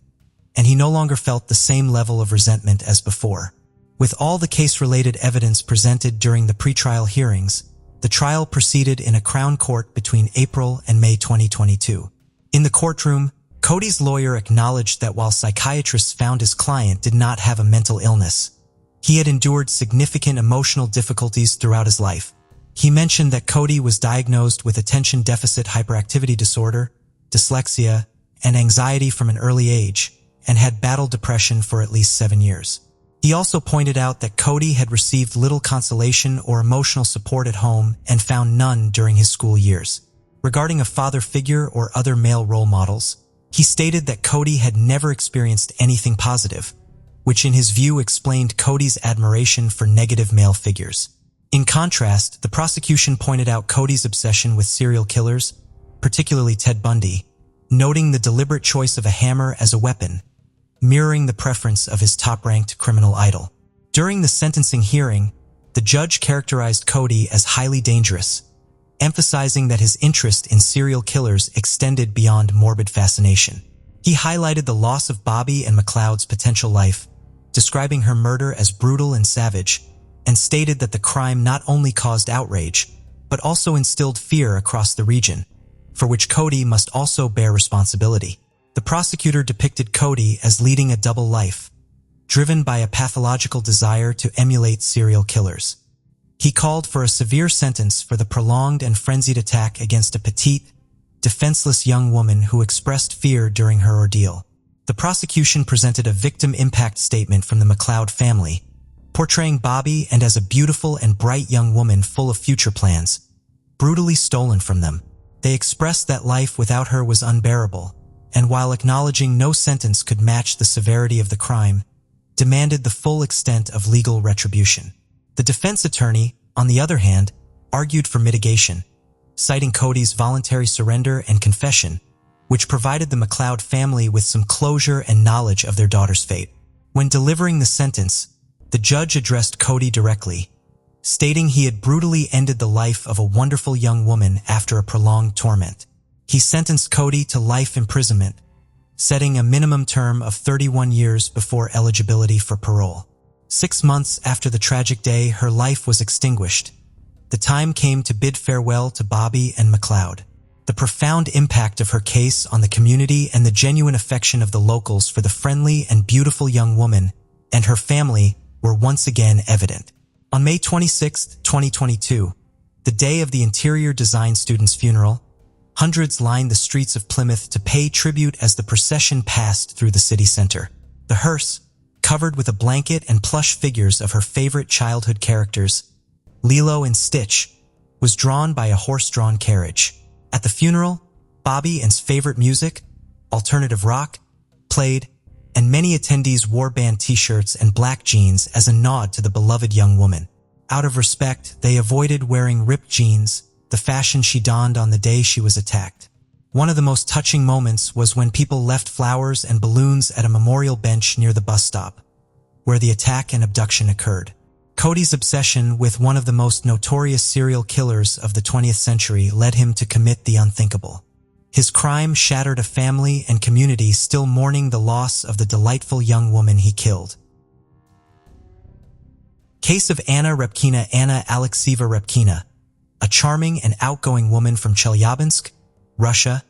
and he no longer felt the same level of resentment as before. With all the case-related evidence presented during the pretrial hearings, the trial proceeded in a Crown Court between April and May 2022. In the courtroom, Cody's lawyer acknowledged that while psychiatrists found his client did not have a mental illness, he had endured significant emotional difficulties throughout his life. He mentioned that Cody was diagnosed with attention deficit hyperactivity disorder, dyslexia, and anxiety from an early age, and had battled depression for at least 7 years. He also pointed out that Cody had received little consolation or emotional support at home and found none during his school years. Regarding a father figure or other male role models, he stated that Cody had never experienced anything positive, which in his view explained Cody's admiration for negative male figures. In contrast, the prosecution pointed out Cody's obsession with serial killers, particularly Ted Bundy, noting the deliberate choice of a hammer as a weapon, mirroring the preference of his top-ranked criminal idol. During the sentencing hearing, the judge characterized Cody as highly dangerous, emphasizing that his interest in serial killers extended beyond morbid fascination. He highlighted the loss of Bobbi-Anne McLeod's potential life, describing her murder as brutal and savage, and stated that the crime not only caused outrage, but also instilled fear across the region, for which Cody must also bear responsibility. The prosecutor depicted Cody as leading a double life, driven by a pathological desire to emulate serial killers. He called for a severe sentence for the prolonged and frenzied attack against a petite, defenseless young woman who expressed fear during her ordeal. The prosecution presented a victim impact statement from the McLeod family, portraying Bobbi-Anne as a beautiful and bright young woman full of future plans, brutally stolen from them. They expressed that life without her was unbearable, and while acknowledging no sentence could match the severity of the crime, demanded the full extent of legal retribution. The defense attorney, on the other hand, argued for mitigation, citing Cody's voluntary surrender and confession, which provided the McLeod family with some closure and knowledge of their daughter's fate. When delivering the sentence, the judge addressed Cody directly, stating he had brutally ended the life of a wonderful young woman after a prolonged torment. He sentenced Cody to life imprisonment, setting a minimum term of 31 years before eligibility for parole. 6 months after the tragic day, her life was extinguished. The time came to bid farewell to Bobbi-Anne McLeod. The profound impact of her case on the community and the genuine affection of the locals for the friendly and beautiful young woman and her family were once again evident. On May 26, 2022, the day of the interior design student's funeral, hundreds lined the streets of Plymouth to pay tribute as the procession passed through the city center. The hearse, covered with a blanket and plush figures of her favorite childhood characters, Lilo and Stitch, was drawn by a horse-drawn carriage. At the funeral, Bobbi-Anne's favorite music, alternative rock, played, and many attendees wore band t-shirts and black jeans as a nod to the beloved young woman. Out of respect, they avoided wearing ripped jeans, the fashion she donned on the day she was attacked. One of the most touching moments was when people left flowers and balloons at a memorial bench near the bus stop, where the attack and abduction occurred. Cody's obsession with one of the most notorious serial killers of the 20th century led him to commit the unthinkable. His crime shattered a family and community still mourning the loss of the delightful young woman he killed. Case of Anna Repkina. Anna Alexeyeva Repkina, a charming and outgoing woman from Chelyabinsk, Russia,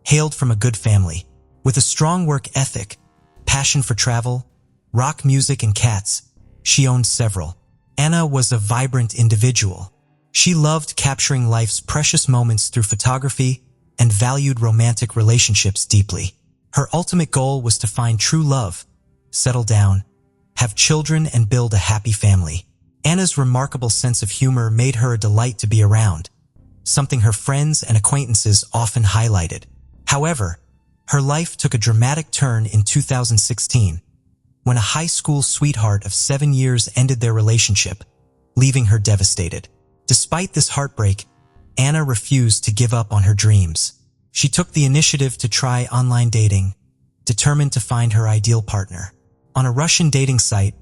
hailed from a good family. With a strong work ethic, passion for travel, rock music and cats, she owned several. Anna was a vibrant individual. She loved capturing life's precious moments through photography and valued romantic relationships deeply. Her ultimate goal was to find true love, settle down, have children and build a happy family. Anna's remarkable sense of humor made her a delight to be around, something her friends and acquaintances often highlighted. However, her life took a dramatic turn in 2016, when a high school sweetheart of 7 years ended their relationship, leaving her devastated. Despite this heartbreak, Anna refused to give up on her dreams. She took the initiative to try online dating, determined to find her ideal partner. On a Russian dating site,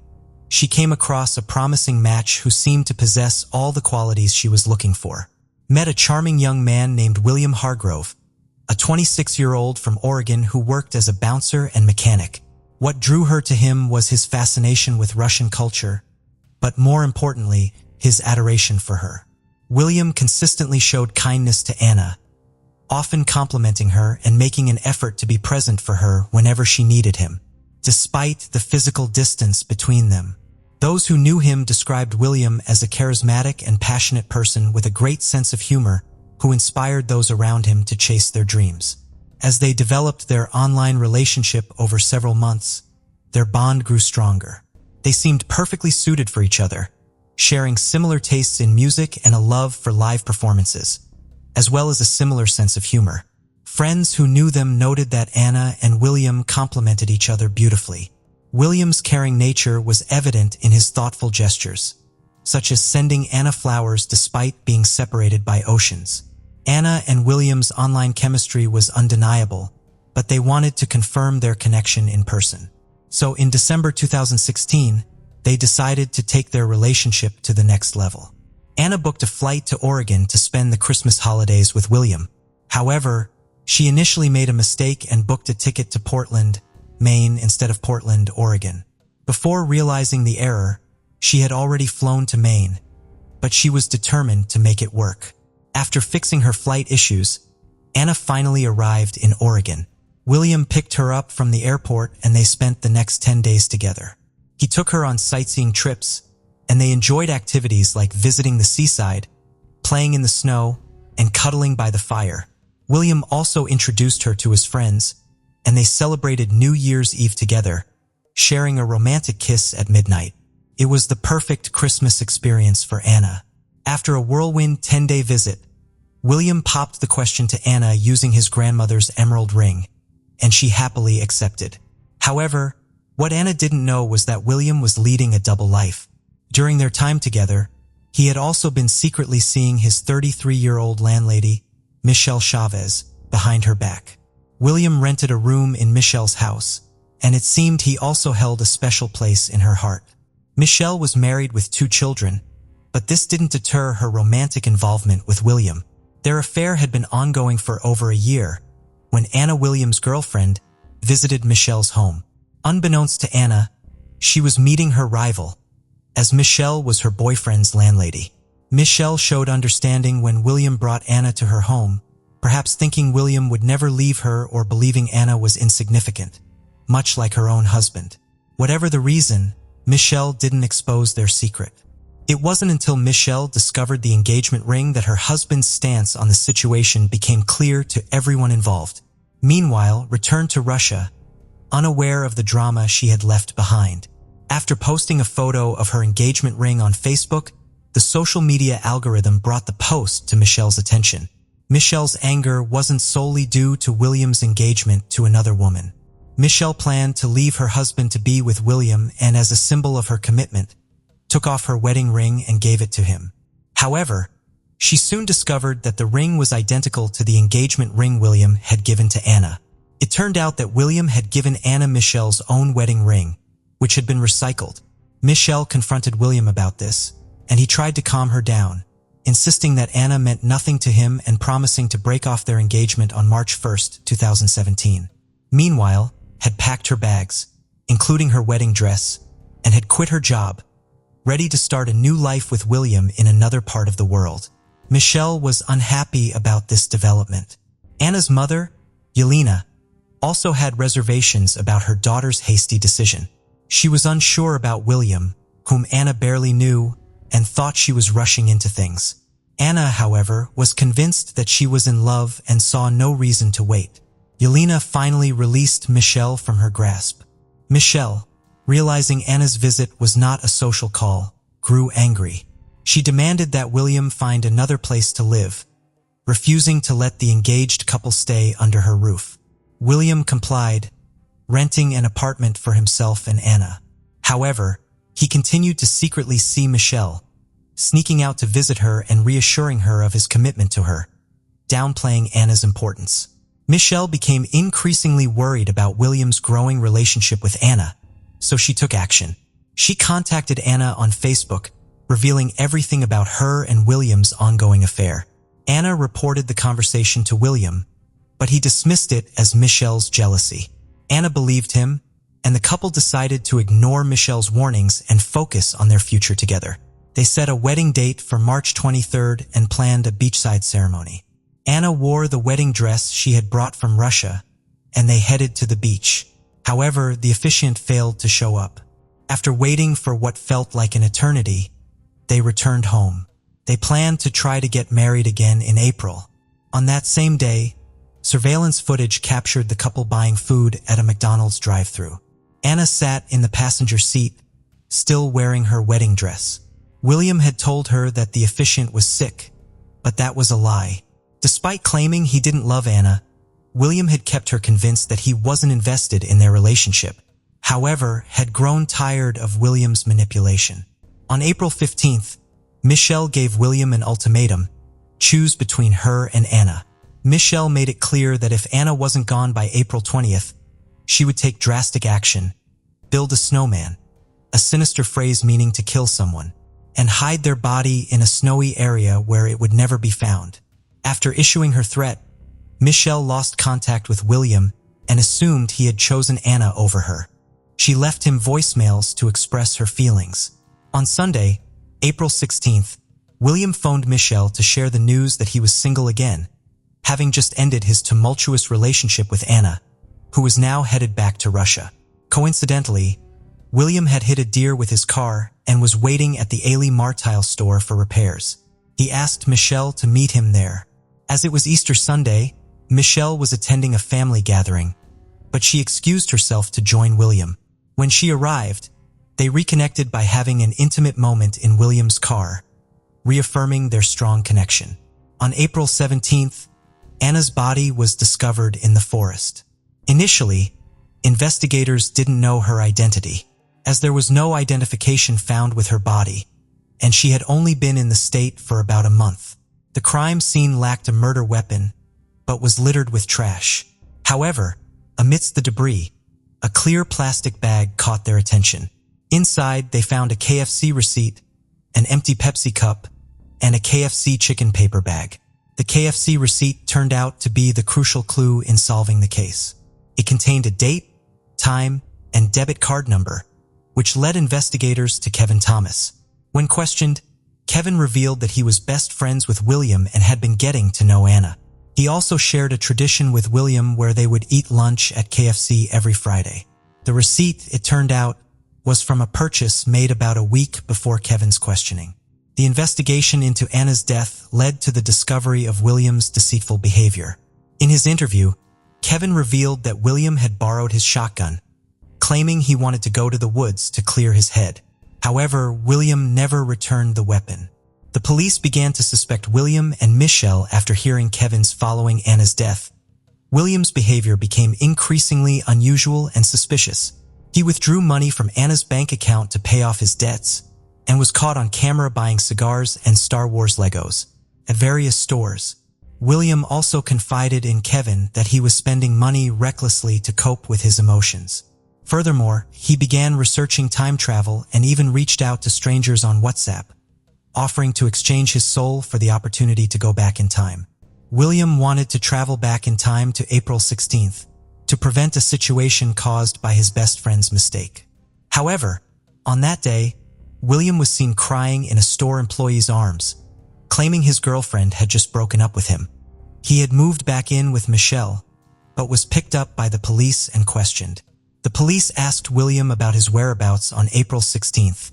she came across a promising match who seemed to possess all the qualities she was looking for. Met a charming young man named William Hargrove, a 26-year-old from Oregon who worked as a bouncer and mechanic. What drew her to him was his fascination with Russian culture, but more importantly, his adoration for her. William consistently showed kindness to Anna, often complimenting her and making an effort to be present for her whenever she needed him. Despite the physical distance between them, those who knew him described William as a charismatic and passionate person with a great sense of humor who inspired those around him to chase their dreams. As they developed their online relationship over several months, their bond grew stronger. They seemed perfectly suited for each other, sharing similar tastes in music and a love for live performances, as well as a similar sense of humor. Friends who knew them noted that Anna and William complemented each other beautifully. William's caring nature was evident in his thoughtful gestures, such as sending Anna flowers despite being separated by oceans. Anna and William's online chemistry was undeniable, but they wanted to confirm their connection in person. So in December 2016, they decided to take their relationship to the next level. Anna booked a flight to Oregon to spend the Christmas holidays with William. However, she initially made a mistake and booked a ticket to Portland, Maine instead of Portland, Oregon. Before realizing the error, she had already flown to Maine, but she was determined to make it work. After fixing her flight issues, Anna finally arrived in Oregon. William picked her up from the airport and they spent the next 10 days together. He took her on sightseeing trips, and they enjoyed activities like visiting the seaside, playing in the snow, and cuddling by the fire. William also introduced her to his friends, and they celebrated New Year's Eve together, sharing a romantic kiss at midnight. It was the perfect Christmas experience for Anna. After a whirlwind 10-day visit, William popped the question to Anna using his grandmother's emerald ring, and she happily accepted. However, what Anna didn't know was that William was leading a double life. During their time together, he had also been secretly seeing his 33-year-old landlady, Michelle Chavez, behind her back. William rented a room in Michelle's house, and it seemed he also held a special place in her heart. Michelle was married with 2 children, but this didn't deter her romantic involvement with William. Their affair had been ongoing for over a year when Anna, William's girlfriend, visited Michelle's home. Unbeknownst to Anna, she was meeting her rival, as Michelle was her boyfriend's landlady. Michelle showed understanding when William brought Anna to her home, perhaps thinking William would never leave her or believing Anna was insignificant, much like her own husband. Whatever the reason, Michelle didn't expose their secret. It wasn't until Michelle discovered the engagement ring that her husband's stance on the situation became clear to everyone involved. Meanwhile, returned to Russia, unaware of the drama she had left behind. After posting a photo of her engagement ring on Facebook, the social media algorithm brought the post to Michelle's attention. Michelle's anger wasn't solely due to William's engagement to another woman. Michelle planned to leave her husband to be with William, and as a symbol of her commitment, took off her wedding ring and gave it to him. However, she soon discovered that the ring was identical to the engagement ring William had given to Anna. It turned out that William had given Anna Michelle's own wedding ring, which had been recycled. Michelle confronted William about this, and he tried to calm her down, insisting that Anna meant nothing to him and promising to break off their engagement on March 1, 2017. Meanwhile, had packed her bags, including her wedding dress, and had quit her job, ready to start a new life with William in another part of the world. Michelle was unhappy about this development. Anna's mother, Yelena, also had reservations about her daughter's hasty decision. She was unsure about William, whom Anna barely knew, and thought she was rushing into things. Anna, however, was convinced that she was in love and saw no reason to wait. Yelena finally released Michelle from her grasp. Michelle, realizing Anna's visit was not a social call, grew angry. She demanded that William find another place to live, refusing to let the engaged couple stay under her roof. William complied, renting an apartment for himself and Anna. However, he continued to secretly see Michelle, sneaking out to visit her and reassuring her of his commitment to her, downplaying Anna's importance. Michelle became increasingly worried about William's growing relationship with Anna, so she took action. She contacted Anna on Facebook, revealing everything about her and William's ongoing affair. Anna reported the conversation to William, but he dismissed it as Michelle's jealousy. Anna believed him, and the couple decided to ignore Michelle's warnings and focus on their future together. They set a wedding date for March 23rd and planned a beachside ceremony. Anna wore the wedding dress she had brought from Russia, and they headed to the beach. However, the officiant failed to show up. After waiting for what felt like an eternity, they returned home. They planned to try to get married again in April. On that same day, surveillance footage captured the couple buying food at a McDonald's drive-thru. Anna sat in the passenger seat, still wearing her wedding dress. William had told her that the officiant was sick, but that was a lie. Despite claiming he didn't love Anna, William had kept her convinced that he wasn't invested in their relationship. However, had grown tired of William's manipulation. On April 15th, Michelle gave William an ultimatum: choose between her and Anna. Michelle made it clear that if Anna wasn't gone by April 20th, she would take drastic action, build a snowman, a sinister phrase meaning to kill someone, and hide their body in a snowy area where it would never be found. After issuing her threat, Michelle lost contact with William and assumed he had chosen Anna over her. She left him voicemails to express her feelings. On Sunday, April 16th, William phoned Michelle to share the news that he was single again, having just ended his tumultuous relationship with Anna, who was now headed back to Russia. Coincidentally, William had hit a deer with his car and was waiting at the Ailey Martile store for repairs. He asked Michelle to meet him there. As it was Easter Sunday, Michelle was attending a family gathering, but she excused herself to join William. When she arrived, they reconnected by having an intimate moment in William's car, reaffirming their strong connection. On April 17th, Anna's body was discovered in the forest. Initially, investigators didn't know her identity, as there was no identification found with her body, and she had only been in the state for about a month. The crime scene lacked a murder weapon, but was littered with trash. However, amidst the debris, a clear plastic bag caught their attention. Inside, they found a KFC receipt, an empty Pepsi cup, and a KFC chicken paper bag. The KFC receipt turned out to be the crucial clue in solving the case. It contained a date, time, and debit card number, which led investigators to Kevin Thomas. When questioned, Kevin revealed that he was best friends with William and had been getting to know Anna. He also shared a tradition with William where they would eat lunch at KFC every Friday. The receipt, it turned out, was from a purchase made about a week before Kevin's questioning. The investigation into Anna's death led to the discovery of William's deceitful behavior. In his interview, Kevin revealed that William had borrowed his shotgun, claiming he wanted to go to the woods to clear his head. However, William never returned the weapon. The police began to suspect William and Michelle after hearing Kevin's following Anna's death. William's behavior became increasingly unusual and suspicious. He withdrew money from Anna's bank account to pay off his debts and was caught on camera buying cigars and Star Wars Legos at various stores. William also confided in Kevin that he was spending money recklessly to cope with his emotions. Furthermore, he began researching time travel and even reached out to strangers on WhatsApp, offering to exchange his soul for the opportunity to go back in time. William wanted to travel back in time to April 16th to prevent a situation caused by his best friend's mistake. However, on that day, William was seen crying in a store employee's arms, claiming his girlfriend had just broken up with him. He had moved back in with Michelle, but was picked up by the police and questioned. The police asked William about his whereabouts on April 16th,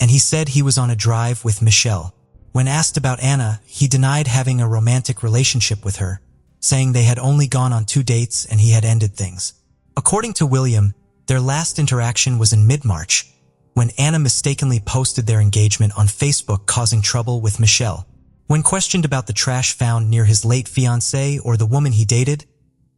and he said he was on a drive with Michelle. When asked about Anna, he denied having a romantic relationship with her, saying they had only gone on 2 dates and he had ended things. According to William, their last interaction was in mid-March, when Anna mistakenly posted their engagement on Facebook, causing trouble with Michelle. When questioned about the trash found near his late fiancée or the woman he dated,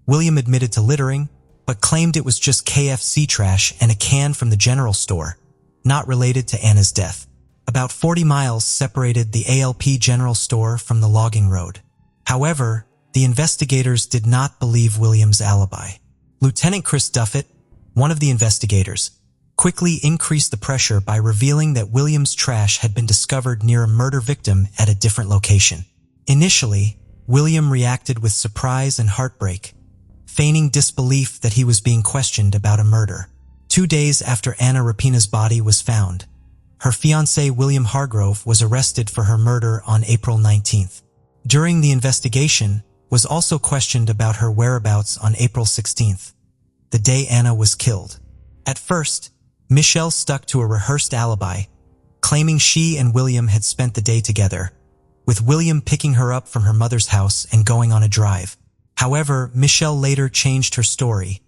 William admitted to littering, but claimed it was just KFC trash and a can from the general store, not related to Anna's death. About 40 miles separated the ALP general store from the logging road. However, the investigators did not believe William's alibi. Lieutenant Chris Duffett, one of the investigators, quickly increased the pressure by revealing that William's trash had been discovered near a murder victim at a different location. Initially, William reacted with surprise and heartbreak, feigning disbelief that he was being questioned about a murder. 2 days after Anna Repkina's body was found, her fiancé William Hargrove was arrested for her murder on April 19th. During the investigation, was also questioned about her whereabouts on April 16th, the day Anna was killed. At first, Michelle stuck to a rehearsed alibi, claiming she and William had spent the day together, with William picking her up from her mother's house and going on a drive. However, Michelle later changed her story,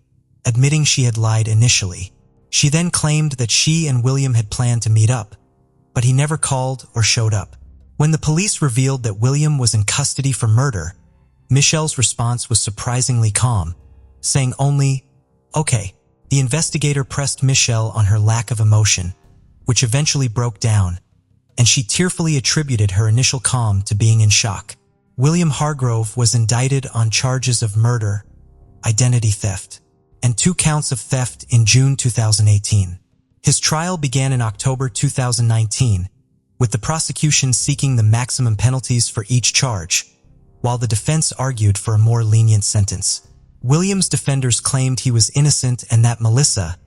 admitting she had lied initially. She then claimed that she and William had planned to meet up, but he never called or showed up. When the police revealed that William was in custody for murder, Michelle's response was surprisingly calm, saying only, "Okay." The investigator pressed Michelle on her lack of emotion, which eventually broke down, and she tearfully attributed her initial calm to being in shock. William Hargrove was indicted on charges of murder, identity theft, and 2 counts of theft in June 2018. His trial began in October 2019, with the prosecution seeking the maximum penalties for each charge, while the defense argued for a more lenient sentence. William's defenders claimed he was innocent and that Melissa,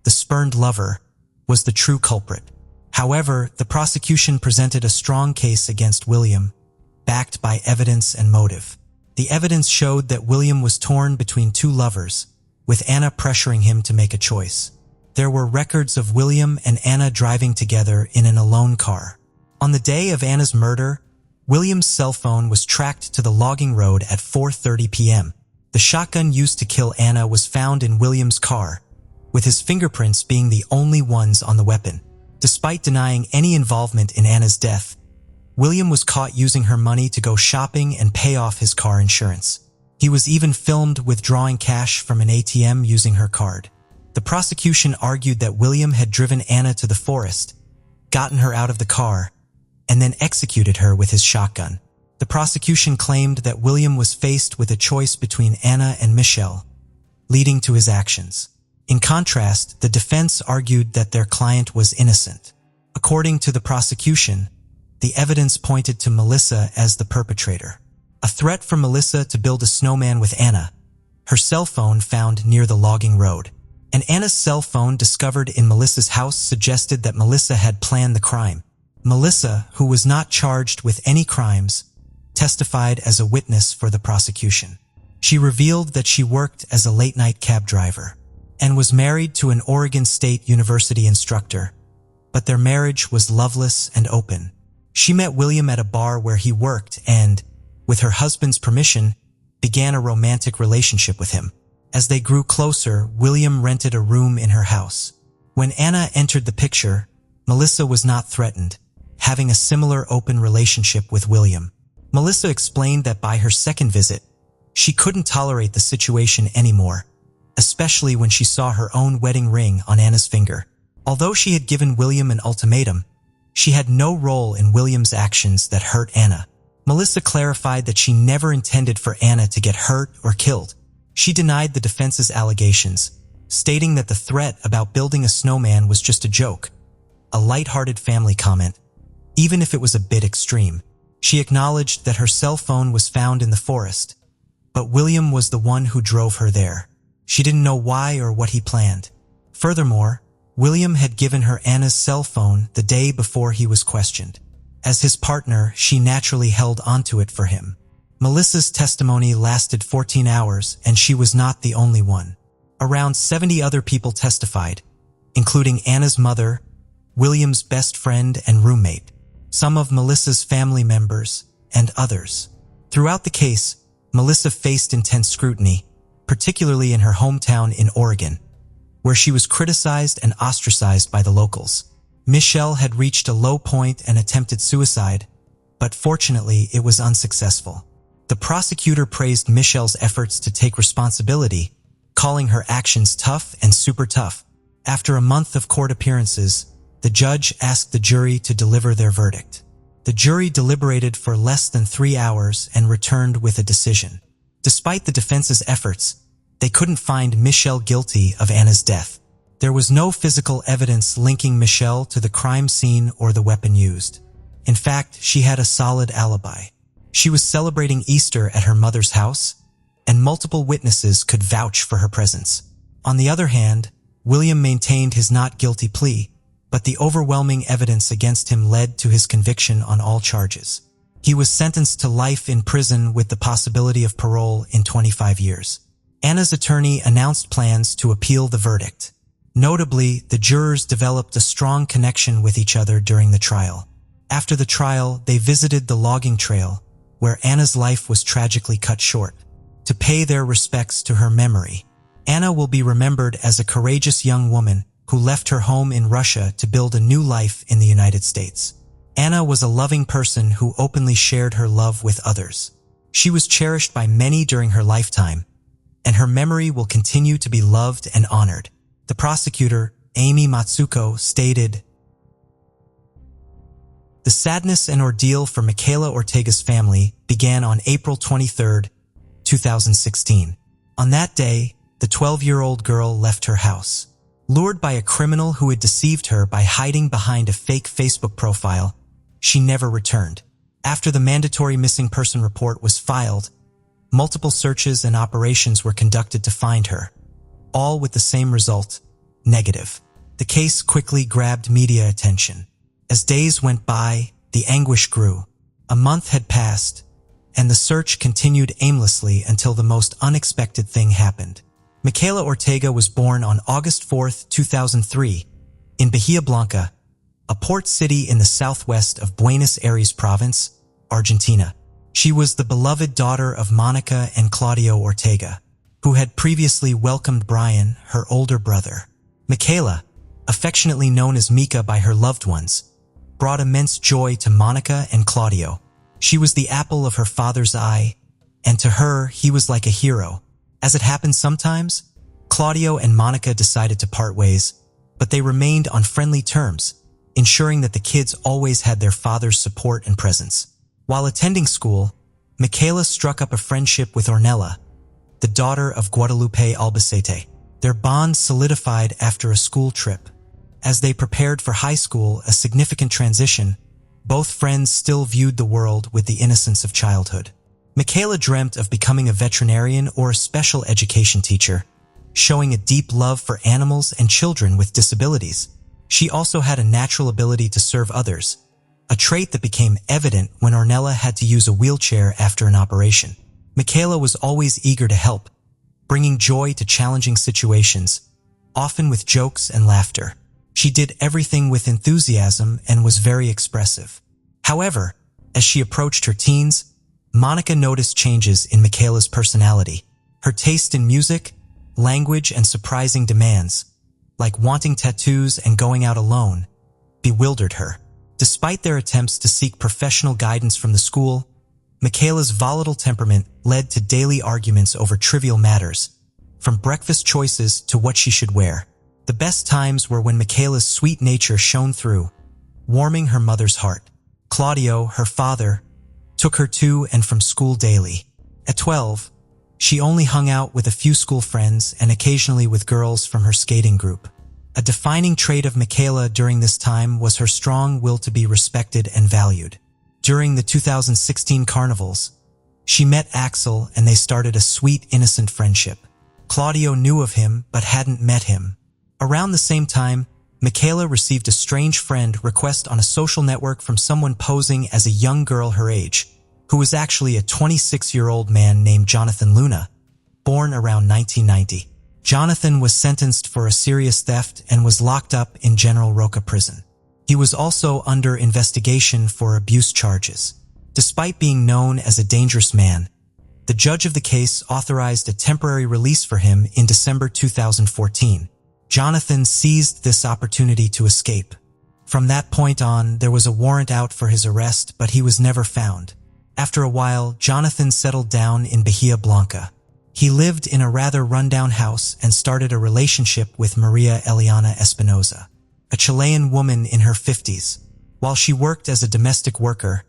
the spurned lover, was the true culprit. However, the prosecution presented a strong case against William, backed by evidence and motive. The evidence showed that William was torn between 2 lovers, with Anna pressuring him to make a choice. There were records of William and Anna driving together in an alone car. On the day of Anna's murder, William's cell phone was tracked to the logging road at 4:30 p.m. The shotgun used to kill Anna was found in William's car, with his fingerprints being the only ones on the weapon. Despite denying any involvement in Anna's death, William was caught using her money to go shopping and pay off his car insurance. He was even filmed withdrawing cash from an ATM using her card. The prosecution argued that William had driven Anna to the forest, gotten her out of the car, and then executed her with his shotgun. The prosecution claimed that William was faced with a choice between Anna and Michelle, leading to his actions. In contrast, the defense argued that their client was innocent. According to the prosecution, the evidence pointed to Melissa as the perpetrator. A threat from Melissa to build a snowman with Anna, her cell phone found near the logging road, and Anna's cell phone discovered in Melissa's house suggested that Melissa had planned the crime. Melissa, who was not charged with any crimes, testified as a witness for the prosecution. She revealed that she worked as a late-night cab driver and was married to an Oregon State University instructor, but their marriage was loveless and open. She met William at a bar where he worked and, with her husband's permission, began a romantic relationship with him. As they grew closer, William rented a room in her house. When Anna entered the picture, Melissa was not threatened, having a similar open relationship with William. Melissa explained that by her second visit, she couldn't tolerate the situation anymore, especially when she saw her own wedding ring on Anna's finger. Although she had given William an ultimatum, she had no role in William's actions that hurt Anna. Melissa clarified that she never intended for Anna to get hurt or killed. She denied the defense's allegations, stating that the threat about building a snowman was just a joke, a light-hearted family comment, even if it was a bit extreme. She acknowledged that her cell phone was found in the forest, but William was the one who drove her there. She didn't know why or what he planned. Furthermore, William had given her Anna's cell phone the day before he was questioned. As his partner, she naturally held onto it for him. Melissa's testimony lasted 14 hours, and she was not the only one. Around 70 other people testified, including Anna's mother, William's best friend and roommate, some of Melissa's family members, and others. Throughout the case, Melissa faced intense scrutiny, particularly in her hometown in Oregon, where she was criticized and ostracized by the locals. Michelle had reached a low point and attempted suicide, but fortunately it was unsuccessful. The prosecutor praised Michelle's efforts to take responsibility, calling her actions tough and super tough. After a month of court appearances, the judge asked the jury to deliver their verdict. The jury deliberated for less than 3 hours and returned with a decision. Despite the defense's efforts, they couldn't find Michelle guilty of Anna's death. There was no physical evidence linking Michelle to the crime scene or the weapon used. In fact, she had a solid alibi. She was celebrating Easter at her mother's house, and multiple witnesses could vouch for her presence. On the other hand, William maintained his not guilty plea, but the overwhelming evidence against him led to his conviction on all charges. He was sentenced to life in prison with the possibility of parole in 25 years. Anna's attorney announced plans to appeal the verdict. Notably, the jurors developed a strong connection with each other during the trial. After the trial, they visited the logging trail, where Anna's life was tragically cut short, to pay their respects to her memory. Anna will be remembered as a courageous young woman who left her home in Russia to build a new life in the United States. Anna was a loving person who openly shared her love with others. She was cherished by many during her lifetime, and her memory will continue to be loved and honored. The prosecutor, Amy Matsuko, stated, "The sadness and ordeal for Micaela Ortega's family began on April 23, 2016. On that day, the 12-year-old girl left her house. Lured by a criminal who had deceived her by hiding behind a fake Facebook profile, she never returned. After the mandatory missing person report was filed, multiple searches and operations were conducted to find her, all with the same result, negative. The case quickly grabbed media attention. As days went by, the anguish grew. A month had passed, and the search continued aimlessly until the most unexpected thing happened. Micaela Ortega was born on August 4, 2003, in Bahia Blanca, a port city in the southwest of Buenos Aires province, Argentina. She was the beloved daughter of Monica and Claudio Ortega, who had previously welcomed Brian, her older brother. Micaela, affectionately known as Mika by her loved ones, brought immense joy to Monica and Claudio. She was the apple of her father's eye, and to her, he was like a hero. As it happens sometimes, Claudio and Monica decided to part ways, but they remained on friendly terms, ensuring that the kids always had their father's support and presence. While attending school, Micaela struck up a friendship with Ornella, the daughter of Guadalupe Albacete. Their bond solidified after a school trip. As they prepared for high school, a significant transition, both friends still viewed the world with the innocence of childhood. Micaela dreamt of becoming a veterinarian or a special education teacher, showing a deep love for animals and children with disabilities. She also had a natural ability to serve others, a trait that became evident when Ornella had to use a wheelchair after an operation. Micaela was always eager to help, bringing joy to challenging situations, often with jokes and laughter. She did everything with enthusiasm and was very expressive. However, as she approached her teens, Monica noticed changes in Micaela's personality. Her taste in music, language, and surprising demands, like wanting tattoos and going out alone, bewildered her. Despite their attempts to seek professional guidance from the school, Micaela's volatile temperament led to daily arguments over trivial matters, from breakfast choices to what she should wear. The best times were when Micaela's sweet nature shone through, warming her mother's heart. Claudio, her father, took her to and from school daily. At 12, she only hung out with a few school friends and occasionally with girls from her skating group. A defining trait of Micaela during this time was her strong will to be respected and valued. During the 2016 carnivals, she met Axel and they started a sweet, innocent friendship. Claudio knew of him but hadn't met him. Around the same time, Micaela received a strange friend request on a social network from someone posing as a young girl her age, who was actually a 26-year-old man named Jonathan Luna, born around 1990. Jonathan was sentenced for a serious theft and was locked up in General Roca prison. He was also under investigation for abuse charges. Despite being known as a dangerous man, the judge of the case authorized a temporary release for him in December 2014. Jonathan seized this opportunity to escape. From that point on, there was a warrant out for his arrest, but he was never found. After a while, Jonathan settled down in Bahia Blanca. He lived in a rather rundown house and started a relationship with Maria Eliana Espinoza, a Chilean woman in her 50s. While she worked as a domestic worker,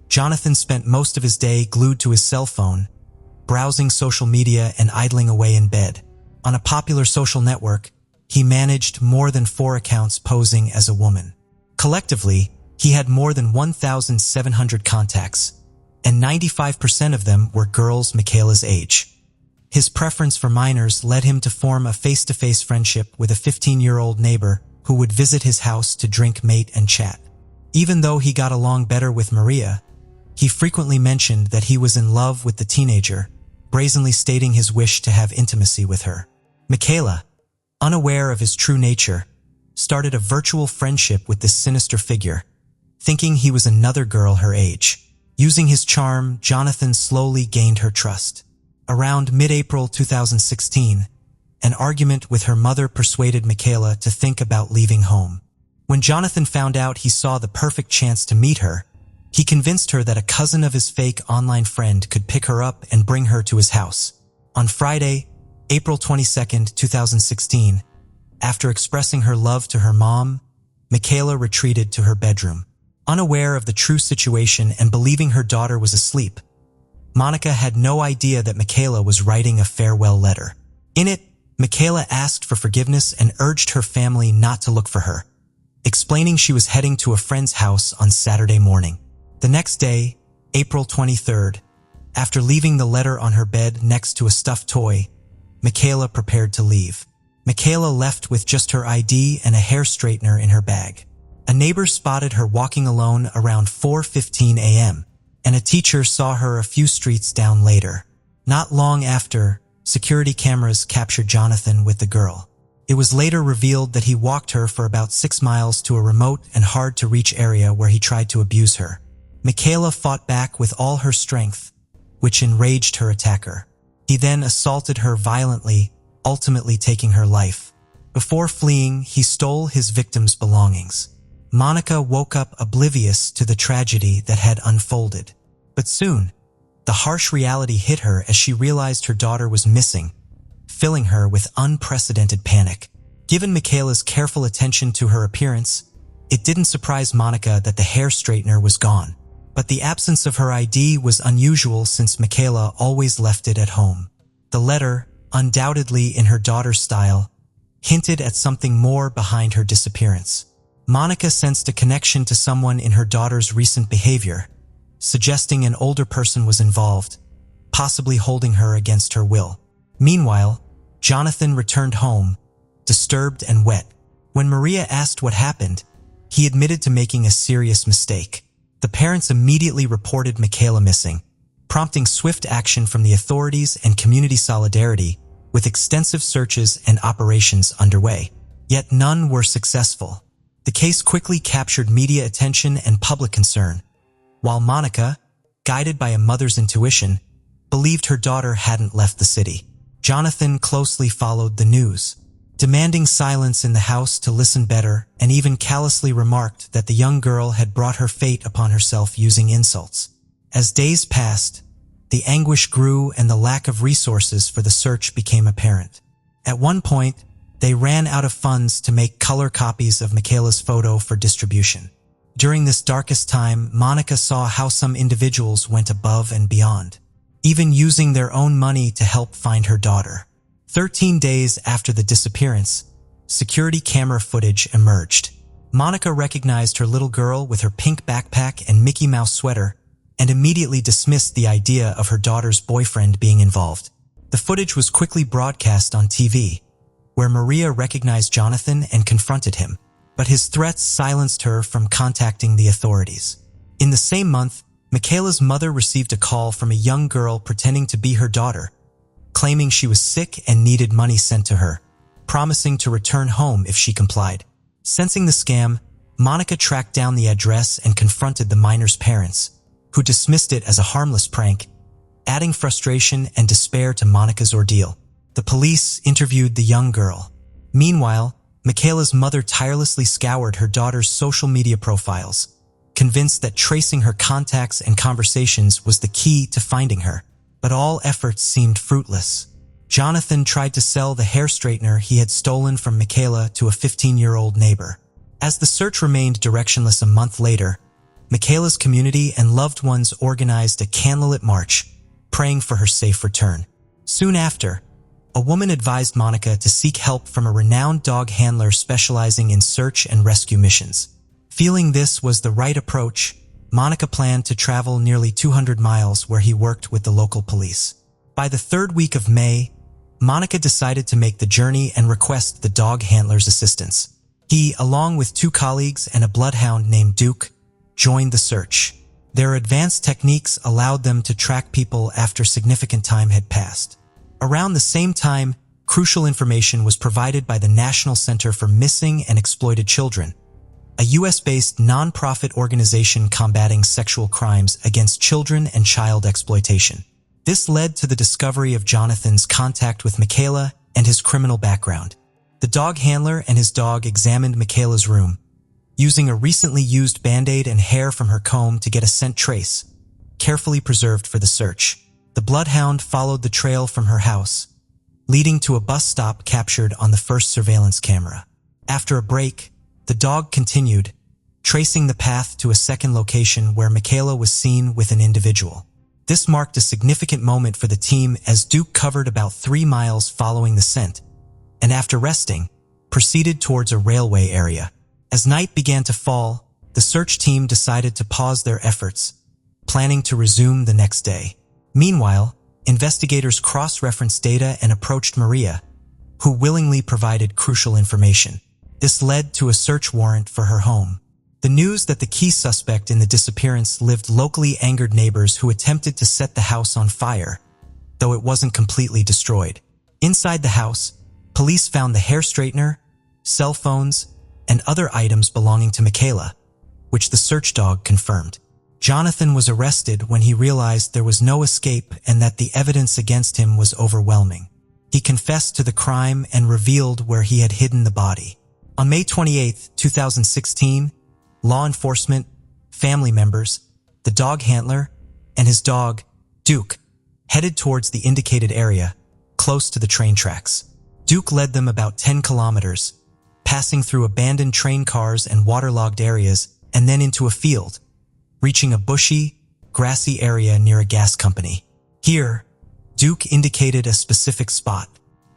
Jonathan spent most of his day glued to his cell phone, browsing social media and idling away in bed. On a popular social network, he managed more than 4 accounts posing as a woman. Collectively, he had more than 1,700 contacts, and 95% of them were girls Micaela's age. His preference for minors led him to form a face-to-face friendship with a 15-year-old neighbor who would visit his house to drink, mate, and chat. Even though he got along better with Maria, he frequently mentioned that he was in love with the teenager, brazenly stating his wish to have intimacy with her. Micaela, unaware of his true nature, started a virtual friendship with this sinister figure, thinking he was another girl her age. Using his charm, Jonathan slowly gained her trust. Around mid-April 2016, an argument with her mother persuaded Micaela to think about leaving home. When Jonathan found out he saw the perfect chance to meet her, he convinced her that a cousin of his fake online friend could pick her up and bring her to his house. On Friday, April 22, 2016, after expressing her love to her mom, Micaela retreated to her bedroom. Unaware of the true situation and believing her daughter was asleep, Monica had no idea that Micaela was writing a farewell letter. In it, Micaela asked for forgiveness and urged her family not to look for her, explaining she was heading to a friend's house on Saturday morning. The next day, April 23rd, after leaving the letter on her bed next to a stuffed toy, Micaela prepared to leave. Micaela left with just her ID and a hair straightener in her bag. A neighbor spotted her walking alone around 4:15 a.m., and a teacher saw her a few streets down later. Not long after, security cameras captured Jonathan with the girl. It was later revealed that he walked her for about 6 miles to a remote and hard-to-reach area where he tried to abuse her. Micaela fought back with all her strength, which enraged her attacker. He then assaulted her violently, ultimately taking her life. Before fleeing, he stole his victim's belongings. Monica woke up oblivious to the tragedy that had unfolded. But soon, the harsh reality hit her as she realized her daughter was missing, filling her with unprecedented panic. Given Micaela's careful attention to her appearance, it didn't surprise Monica that the hair straightener was gone. But the absence of her ID was unusual since Micaela always left it at home. The letter, undoubtedly in her daughter's style, hinted at something more behind her disappearance. Monica sensed a connection to someone in her daughter's recent behavior, suggesting an older person was involved, possibly holding her against her will. Meanwhile, Jonathan returned home, disturbed and wet. When Maria asked what happened, he admitted to making a serious mistake. The parents immediately reported Micaela missing, prompting swift action from the authorities and community solidarity, with extensive searches and operations underway. Yet none were successful. The case quickly captured media attention and public concern, while Monica, guided by a mother's intuition, believed her daughter hadn't left the city. Jonathan closely followed the news, demanding silence in the house to listen better, and even callously remarked that the young girl had brought her fate upon herself using insults. As days passed, the anguish grew and the lack of resources for the search became apparent. At one point, they ran out of funds to make color copies of Micaela's photo for distribution. During this darkest time, Monica saw how some individuals went above and beyond, even using their own money to help find her daughter. 13 days after the disappearance, security camera footage emerged. Monica recognized her little girl with her pink backpack and Mickey Mouse sweater and immediately dismissed the idea of her daughter's boyfriend being involved. The footage was quickly broadcast on TV, where Maria recognized Jonathan and confronted him, but his threats silenced her from contacting the authorities. In the same month, Micaela's mother received a call from a young girl pretending to be her daughter, claiming she was sick and needed money sent to her, promising to return home if she complied. Sensing the scam, Monica tracked down the address and confronted the minor's parents, who dismissed it as a harmless prank, adding frustration and despair to Monica's ordeal. The police interviewed the young girl. Meanwhile, Micaela's mother tirelessly scoured her daughter's social media profiles, convinced that tracing her contacts and conversations was the key to finding her. But all efforts seemed fruitless. Jonathan tried to sell the hair straightener he had stolen from Micaela to a 15-year-old neighbor. As the search remained directionless a month later, Micaela's community and loved ones organized a candlelit march, praying for her safe return. Soon after, a woman advised Monica to seek help from a renowned dog handler specializing in search and rescue missions. Feeling this was the right approach, Monica planned to travel nearly 200 miles where he worked with the local police. By the 3rd week of May, Monica decided to make the journey and request the dog handler's assistance. He, along with 2 colleagues and a bloodhound named Duke, joined the search. Their advanced techniques allowed them to track people after significant time had passed. Around the same time, crucial information was provided by the National Center for Missing and Exploited Children, a US-based non-profit organization combating sexual crimes against children and child exploitation. This led to the discovery of Jonathan's contact with Micaela and his criminal background. The dog handler and his dog examined Micaela's room, using a recently used Band-Aid and hair from her comb to get a scent trace, carefully preserved for the search. The bloodhound followed the trail from her house, leading to a bus stop captured on the first surveillance camera. After a break, the dog continued, tracing the path to a second location where Micaela was seen with an individual. This marked a significant moment for the team as Duke covered about 3 miles following the scent, and after resting, proceeded towards a railway area. As night began to fall, the search team decided to pause their efforts, planning to resume the next day. Meanwhile, investigators cross-referenced data and approached Maria, who willingly provided crucial information. This led to a search warrant for her home. The news that the key suspect in the disappearance lived locally angered neighbors who attempted to set the house on fire. though it wasn't completely destroyed. Inside the house, police found the hair straightener, cell phones, and other items belonging to Micaela, which the search dog confirmed. Jonathan was arrested when he realized there was no escape and that the evidence against him was overwhelming. He confessed to the crime and revealed where he had hidden the body. On May 28, 2016, law enforcement, family members, the dog handler, and his dog, Duke, headed towards the indicated area, close to the train tracks. Duke led them about 10 kilometers, passing through abandoned train cars and waterlogged areas, and then into a field, reaching a bushy, grassy area near a gas company. Here, Duke indicated a specific spot.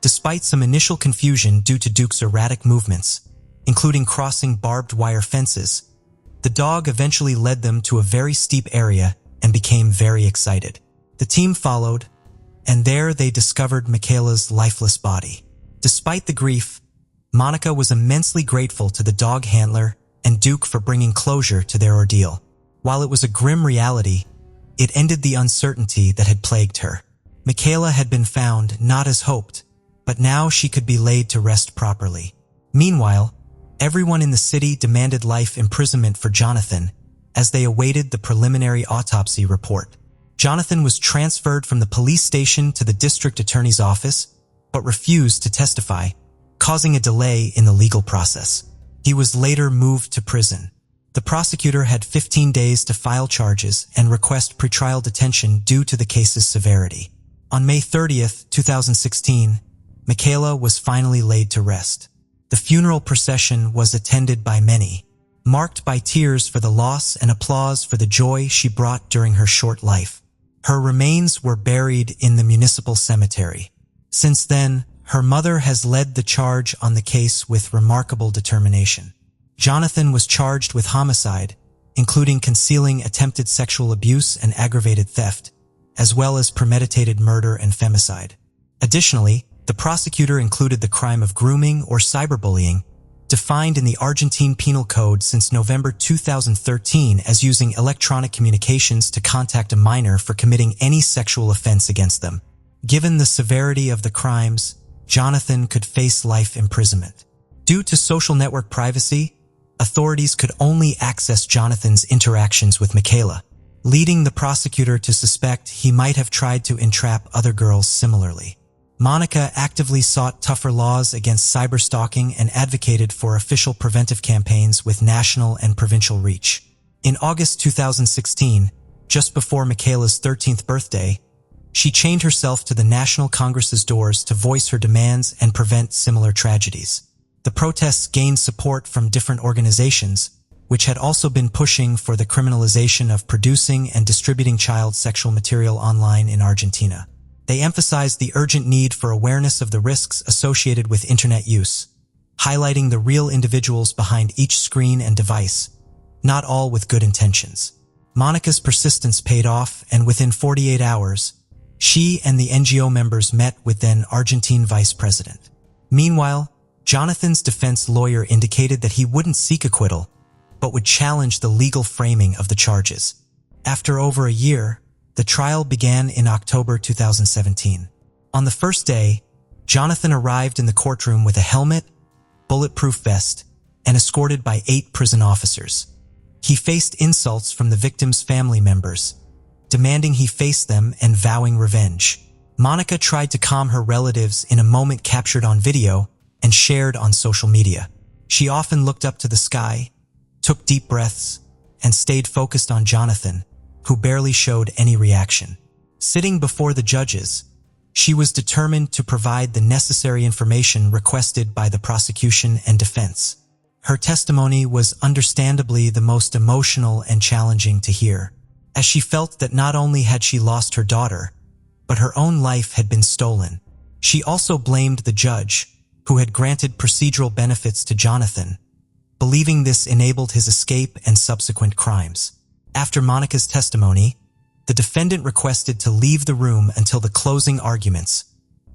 Despite some initial confusion due to Duke's erratic movements, including crossing barbed wire fences, the dog eventually led them to a very steep area and became very excited. The team followed, and there they discovered Micaela's lifeless body. Despite the grief, Monica was immensely grateful to the dog handler and Duke for bringing closure to their ordeal. While it was a grim reality, it ended the uncertainty that had plagued her. Micaela had been found not as hoped, but now she could be laid to rest properly. Meanwhile, everyone in the city demanded life imprisonment for Jonathan as they awaited the preliminary autopsy report. Jonathan was transferred from the police station to the district attorney's office, but refused to testify, causing a delay in the legal process. He was later moved to prison. The prosecutor had 15 days to file charges and request pretrial detention due to the case's severity. On May 30th, 2016, Micaela was finally laid to rest. The funeral procession was attended by many, marked by tears for the loss and applause for the joy she brought during her short life. Her remains were buried in the municipal cemetery. Since then, her mother has led the charge on the case with remarkable determination. Jonathan was charged with homicide, including concealing attempted sexual abuse and aggravated theft, as well as premeditated murder and femicide. Additionally, the prosecutor included the crime of grooming or cyberbullying, defined in the Argentine Penal Code since November 2013 as using electronic communications to contact a minor for committing any sexual offense against them. Given the severity of the crimes, Jonathan could face life imprisonment. Due to social network privacy, authorities could only access Jonathan's interactions with Micaela, leading the prosecutor to suspect he might have tried to entrap other girls similarly. Monica actively sought tougher laws against cyberstalking and advocated for official preventive campaigns with national and provincial reach. In August 2016, just before Micaela's 13th birthday, she chained herself to the National Congress's doors to voice her demands and prevent similar tragedies. The protests gained support from different organizations, which had also been pushing for the criminalization of producing and distributing child sexual material online in Argentina. They emphasized the urgent need for awareness of the risks associated with internet use, highlighting the real individuals behind each screen and device, not all with good intentions. Monica's persistence paid off, and within 48 hours, she and the NGO members met with then Argentine vice president. Meanwhile, Jonathan's defense lawyer indicated that he wouldn't seek acquittal, but would challenge the legal framing of the charges. After over a year, the trial began in October 2017. On the first day, Jonathan arrived in the courtroom with a helmet, bulletproof vest, and escorted by 8 prison officers. He faced insults from the victim's family members, demanding he face them and vowing revenge. Monica tried to calm her relatives in a moment captured on video and shared on social media. She often looked up to the sky, took deep breaths, and stayed focused on Jonathan, who barely showed any reaction. Sitting before the judges, she was determined to provide the necessary information requested by the prosecution and defense. Her testimony was understandably the most emotional and challenging to hear, as she felt that not only had she lost her daughter, but her own life had been stolen. She also blamed the judge, who had granted procedural benefits to Jonathan, believing this enabled his escape and subsequent crimes. After Monica's testimony, the defendant requested to leave the room until the closing arguments,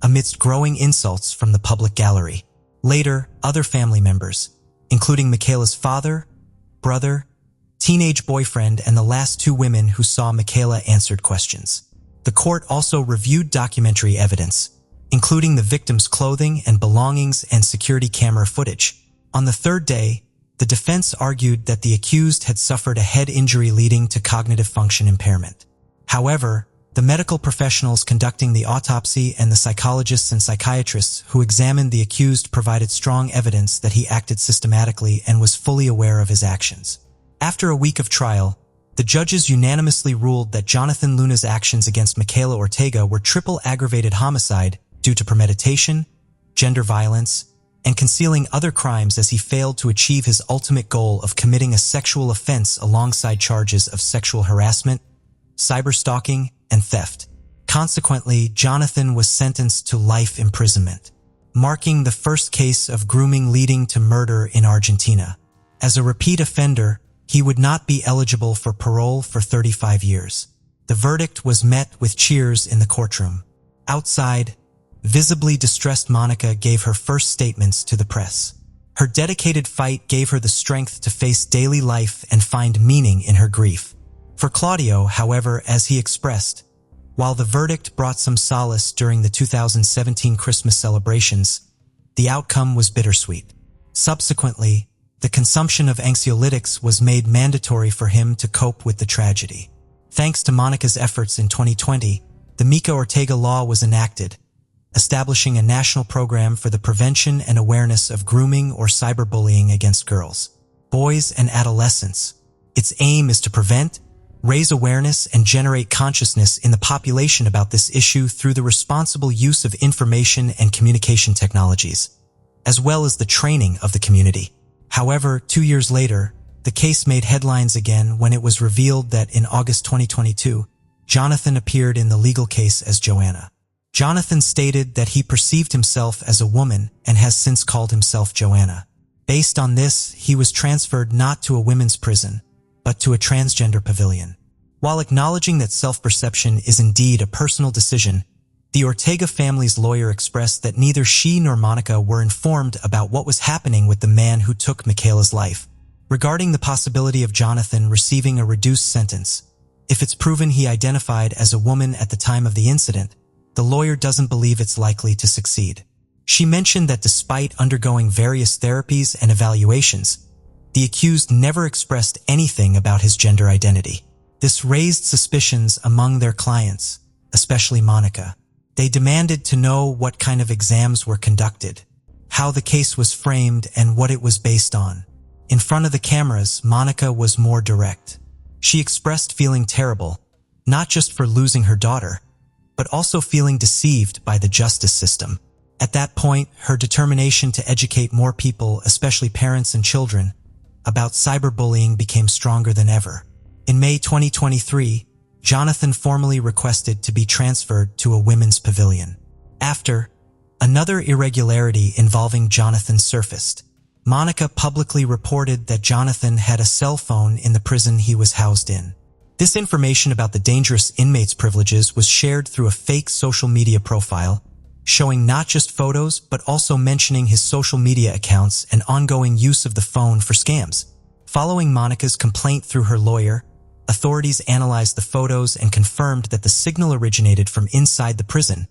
amidst growing insults from the public gallery. Later, other family members, including Micaela's father, brother, teenage boyfriend, and the last 2 women who saw Micaela, answered questions. The court also reviewed documentary evidence, including the victim's clothing and belongings and security camera footage. On the third day, the defense argued that the accused had suffered a head injury leading to cognitive function impairment. However, the medical professionals conducting the autopsy and the psychologists and psychiatrists who examined the accused provided strong evidence that he acted systematically and was fully aware of his actions. After a week of trial, the judges unanimously ruled that Jonathan Luna's actions against Micaela Ortega were triple aggravated homicide due to premeditation, gender violence, and concealing other crimes as he failed to achieve his ultimate goal of committing a sexual offense alongside charges of sexual harassment, cyberstalking, and theft. Consequently, Jonathan was sentenced to life imprisonment, marking the first case of grooming leading to murder in Argentina. As a repeat offender, he would not be eligible for parole for 35 years. The verdict was met with cheers in the courtroom. Outside, visibly distressed Monica gave her first statements to the press. Her dedicated fight gave her the strength to face daily life and find meaning in her grief. For Claudio, however, as he expressed, while the verdict brought some solace during the 2017 Christmas celebrations, the outcome was bittersweet. Subsequently, the consumption of anxiolytics was made mandatory for him to cope with the tragedy. Thanks to Monica's efforts in 2020, the Mika Ortega law was enacted, establishing a national program for the prevention and awareness of grooming or cyberbullying against girls, boys, and adolescents. Its aim is to prevent, raise awareness, and generate consciousness in the population about this issue through the responsible use of information and communication technologies, as well as the training of the community. However, 2 years later, the case made headlines again when it was revealed that in August 2022, Jonathan appeared in the legal case as Joanna. Jonathan stated that he perceived himself as a woman and has since called himself Joanna. Based on this, he was transferred not to a women's prison, but to a transgender pavilion. While acknowledging that self-perception is indeed a personal decision, the Ortega family's lawyer expressed that neither she nor Monica were informed about what was happening with the man who took Micaela's life. Regarding the possibility of Jonathan receiving a reduced sentence, if it's proven he identified as a woman at the time of the incident, the lawyer doesn't believe it's likely to succeed. She mentioned that despite undergoing various therapies and evaluations, the accused never expressed anything about his gender identity. This raised suspicions among their clients, especially Monica. They demanded to know what kind of exams were conducted, how the case was framed, and what it was based on. In front of the cameras, Monica was more direct. She expressed feeling terrible, not just for losing her daughter, but also feeling deceived by the justice system. At that point, her determination to educate more people, especially parents and children, about cyberbullying became stronger than ever. In May 2023, Jonathan formally requested to be transferred to a women's pavilion. After, another irregularity involving Jonathan surfaced. Monica publicly reported that Jonathan had a cell phone in the prison he was housed in. This information about the dangerous inmates' privileges was shared through a fake social media profile, showing not just photos but also mentioning his social media accounts and ongoing use of the phone for scams. Following Monica's complaint through her lawyer, authorities analyzed the photos and confirmed that the signal originated from inside the prison,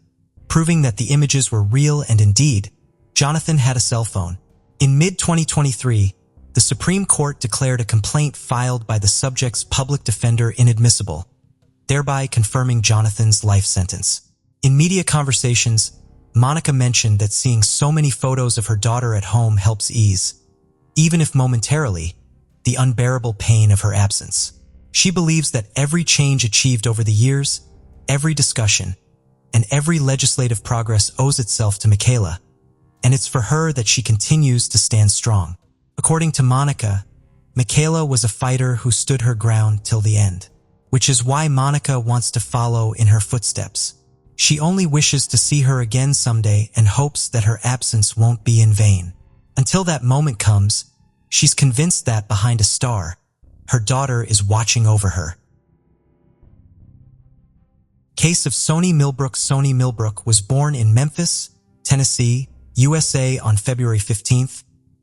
proving that the images were real and indeed, Jonathan had a cell phone. In mid-2023, the Supreme Court declared a complaint filed by the subject's public defender inadmissible, thereby confirming Jonathan's life sentence. In media conversations, Monica mentioned that seeing so many photos of her daughter at home helps ease, even if momentarily, the unbearable pain of her absence. She believes that every change achieved over the years, every discussion, and every legislative progress owes itself to Micaela, and it's for her that she continues to stand strong. According to Monica, Micaela was a fighter who stood her ground till the end, which is why Monica wants to follow in her footsteps. She only wishes to see her again someday and hopes that her absence won't be in vain. Until that moment comes, she's convinced that behind a star, her daughter is watching over her. Case of Sony Milbrook. Sony Milbrook was born in Memphis, Tennessee, USA on February 15,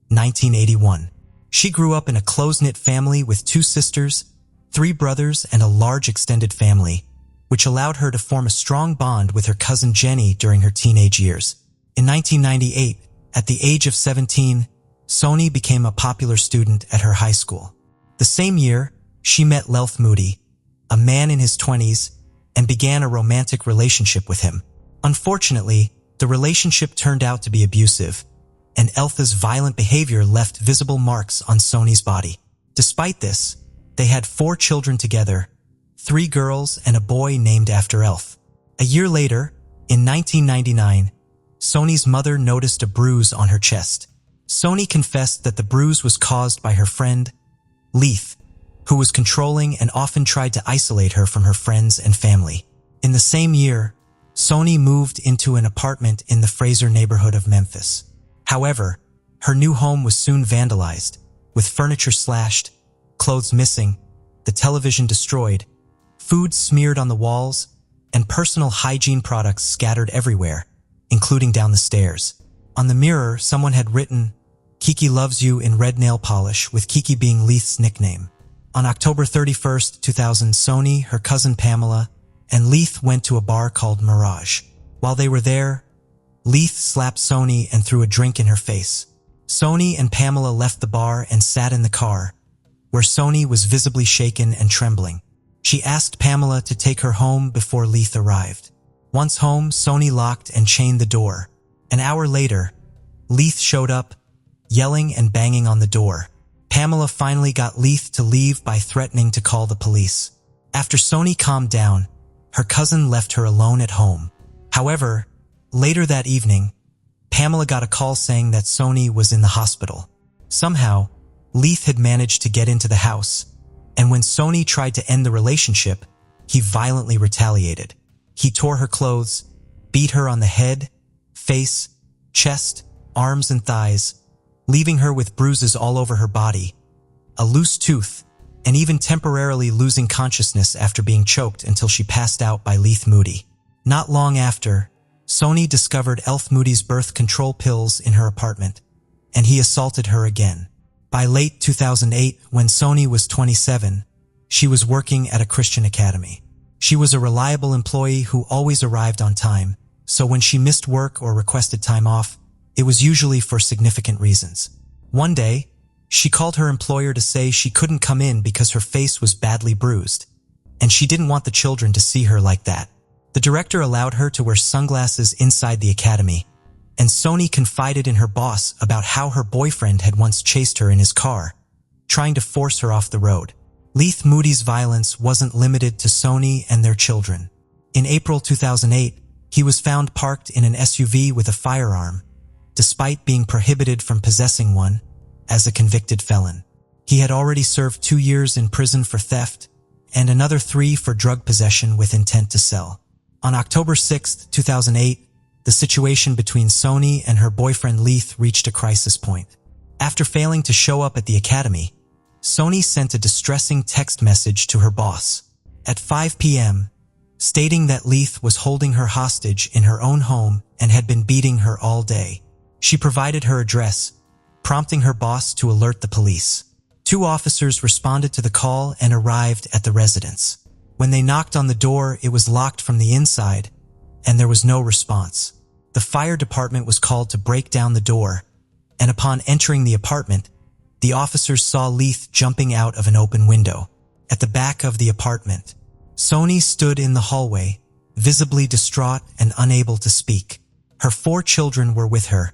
1981. She grew up in a close-knit family with 2 sisters, 3 brothers, and a large extended family, which allowed her to form a strong bond with her cousin Jenny during her teenage years. In 1998, at the age of 17, Sony became a popular student at her high school. The same year, she met Lelth Moody, a man in his 20s, and began a romantic relationship with him. Unfortunately, the relationship turned out to be abusive, and Eltha's violent behavior left visible marks on Sony's body. Despite this, they had 4 children together, 3 girls and a boy named after Elth. A year later, in 1999, Sony's mother noticed a bruise on her chest. Sony confessed that the bruise was caused by her friend, Leith, who was controlling and often tried to isolate her from her friends and family. In the same year, Sony moved into an apartment in the Fraser neighborhood of Memphis. However, her new home was soon vandalized, with furniture slashed, clothes missing, the television destroyed, food smeared on the walls, and personal hygiene products scattered everywhere, including down the stairs. On the mirror, someone had written, "Kiki loves you" in red nail polish, with Kiki being Leith's nickname. On October 31st, 2000, Sony, her cousin Pamela, and Leith went to a bar called Mirage. While they were there, Leith slapped Sony and threw a drink in her face. Sony and Pamela left the bar and sat in the car, where Sony was visibly shaken and trembling. She asked Pamela to take her home before Leith arrived. Once home, Sony locked and chained the door. An hour later, Leith showed up, yelling and banging on the door. Pamela finally got Leith to leave by threatening to call the police. After Sony calmed down, her cousin left her alone at home. However, later that evening, Pamela got a call saying that Sony was in the hospital. Somehow, Leith had managed to get into the house, and when Sony tried to end the relationship, he violently retaliated. He tore her clothes, beat her on the head, face, chest, arms, and thighs, leaving her with bruises all over her body, a loose tooth, and even temporarily losing consciousness after being choked until she passed out by Leith Moody. Not long after, Sony discovered Elth Moody's birth control pills in her apartment, and he assaulted her again. By late 2008, when Sony was 27, she was working at a Christian academy. She was a reliable employee who always arrived on time, so when she missed work or requested time off, it was usually for significant reasons. One day, she called her employer to say she couldn't come in because her face was badly bruised, and she didn't want the children to see her like that. The director allowed her to wear sunglasses inside the academy, and Sony confided in her boss about how her boyfriend had once chased her in his car, trying to force her off the road. Leith Moody's violence wasn't limited to Sony and their children. In April 2008, he was found parked in an SUV with a firearm, despite being prohibited from possessing one, as a convicted felon. He had already served 2 years in prison for theft, and another 3 for drug possession with intent to sell. On October 6, 2008, the situation between Sony and her boyfriend Leith reached a crisis point. After failing to show up at the academy, Sony sent a distressing text message to her boss at 5 p.m., stating that Leith was holding her hostage in her own home and had been beating her all day. She provided her address, prompting her boss to alert the police. 2 officers responded to the call and arrived at the residence. When they knocked on the door, it was locked from the inside, and there was no response. The fire department was called to break down the door, and upon entering the apartment, the officers saw Leith jumping out of an open window. At the back of the apartment, Sony stood in the hallway, visibly distraught and unable to speak. Her 4 children were with her,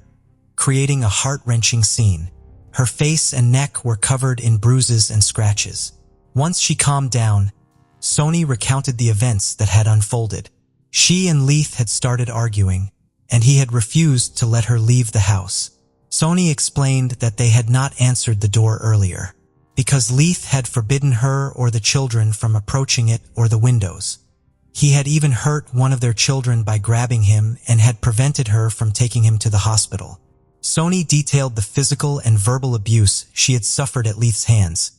creating a heart-wrenching scene. Her face and neck were covered in bruises and scratches. Once she calmed down, Sony recounted the events that had unfolded. She and Leith had started arguing, and he had refused to let her leave the house. Sony explained that they had not answered the door earlier, because Leith had forbidden her or the children from approaching it or the windows. He had even hurt one of their children by grabbing him and had prevented her from taking him to the hospital. Sony detailed the physical and verbal abuse she had suffered at Leith's hands,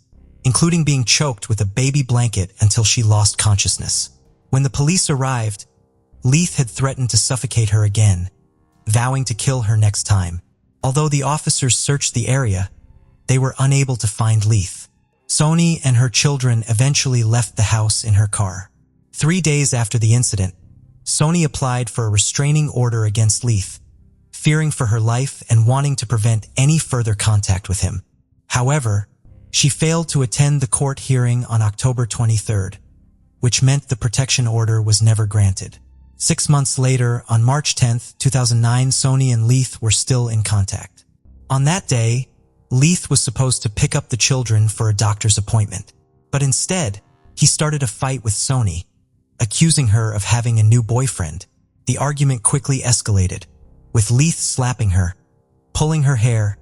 including being choked with a baby blanket until she lost consciousness. When the police arrived, Leith had threatened to suffocate her again, vowing to kill her next time. Although the officers searched the area, they were unable to find Leith. Sony and her children eventually left the house in her car. 3 days after the incident, Sony applied for a restraining order against Leith, fearing for her life and wanting to prevent any further contact with him. However, she failed to attend the court hearing on October 23rd, which meant the protection order was never granted. 6 months later, on March 10, 2009, Sony and Leith were still in contact. On that day, Leith was supposed to pick up the children for a doctor's appointment, but instead, he started a fight with Sony, accusing her of having a new boyfriend. The argument quickly escalated, with Leith slapping her, pulling her hair,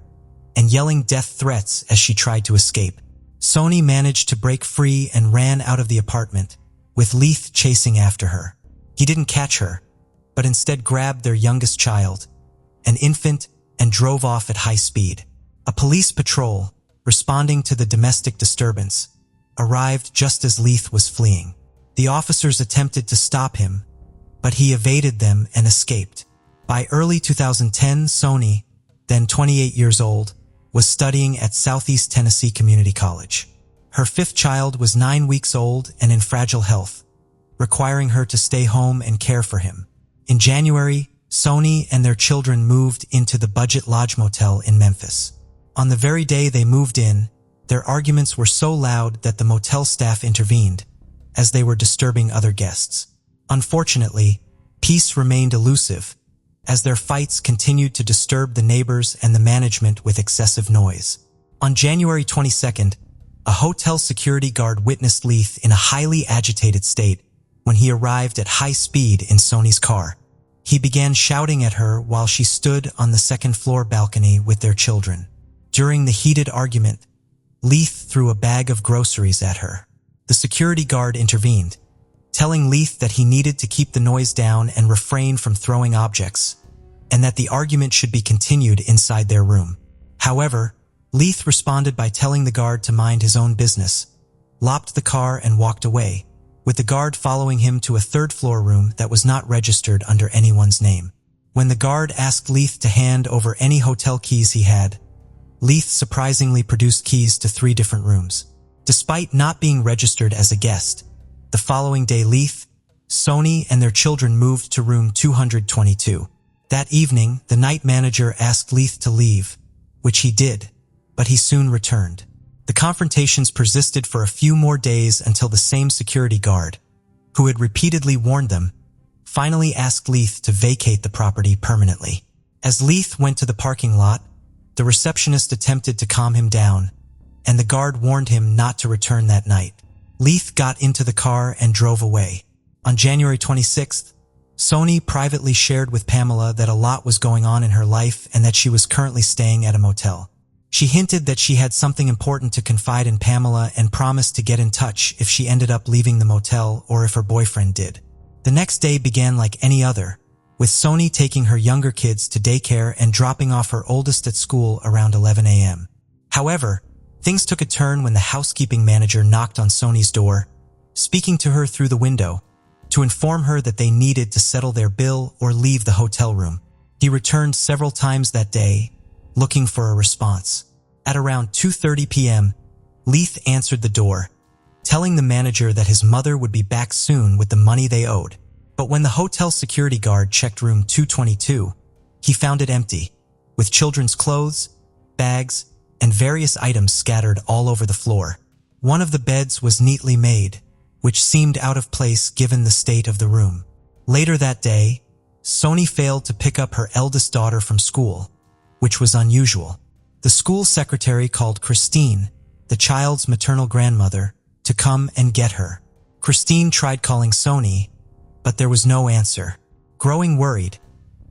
and yelling death threats as she tried to escape. Sony managed to break free and ran out of the apartment, with Leith chasing after her. He didn't catch her, but instead grabbed their youngest child, an infant, and drove off at high speed. A police patrol, responding to the domestic disturbance, arrived just as Leith was fleeing. The officers attempted to stop him, but he evaded them and escaped. By early 2010, Sony, then 28 years old, was studying at Southeast Tennessee Community College. Her 5th child was 9 weeks old and in fragile health, requiring her to stay home and care for him. In January, Sony and their children moved into the Budget Lodge Motel in Memphis. On the very day they moved in, their arguments were so loud that the motel staff intervened, as they were disturbing other guests. Unfortunately, peace remained elusive, as their fights continued to disturb the neighbors and the management with excessive noise. On January 22nd, a hotel security guard witnessed Leith in a highly agitated state when he arrived at high speed in Sony's car. He began shouting at her while she stood on the second-floor balcony with their children. During the heated argument, Leith threw a bag of groceries at her. The security guard intervened, telling Leith that he needed to keep the noise down and refrain from throwing objects, and that the argument should be continued inside their room. However, Leith responded by telling the guard to mind his own business, locked the car and walked away, with the guard following him to a third-floor room that was not registered under anyone's name. When the guard asked Leith to hand over any hotel keys he had, Leith surprisingly produced keys to 3 different rooms. Despite not being registered as a guest, the following day Leith, Sony, and their children moved to room 222. That evening, the night manager asked Leith to leave, which he did, but he soon returned. The confrontations persisted for a few more days until the same security guard, who had repeatedly warned them, finally asked Leith to vacate the property permanently. As Leith went to the parking lot, the receptionist attempted to calm him down, and the guard warned him not to return that night. Leith got into the car and drove away. On January 26th, Sony privately shared with Pamela that a lot was going on in her life and that she was currently staying at a motel. She hinted that she had something important to confide in Pamela and promised to get in touch if she ended up leaving the motel or if her boyfriend did. The next day began like any other, with Sony taking her younger kids to daycare and dropping off her oldest at school around 11 a.m. However, things took a turn when the housekeeping manager knocked on Sony's door, speaking to her through the window, to inform her that they needed to settle their bill or leave the hotel room. He returned several times that day, looking for a response. At around 2:30 p.m., Leith answered the door, telling the manager that his mother would be back soon with the money they owed. But when the hotel security guard checked room 222, he found it empty, with children's clothes, bags, and various items scattered all over the floor. One of the beds was neatly made, which seemed out of place given the state of the room. Later that day, Sony failed to pick up her eldest daughter from school, which was unusual. The school secretary called Christine, the child's maternal grandmother, to come and get her. Christine tried calling Sony, but there was no answer. Growing worried,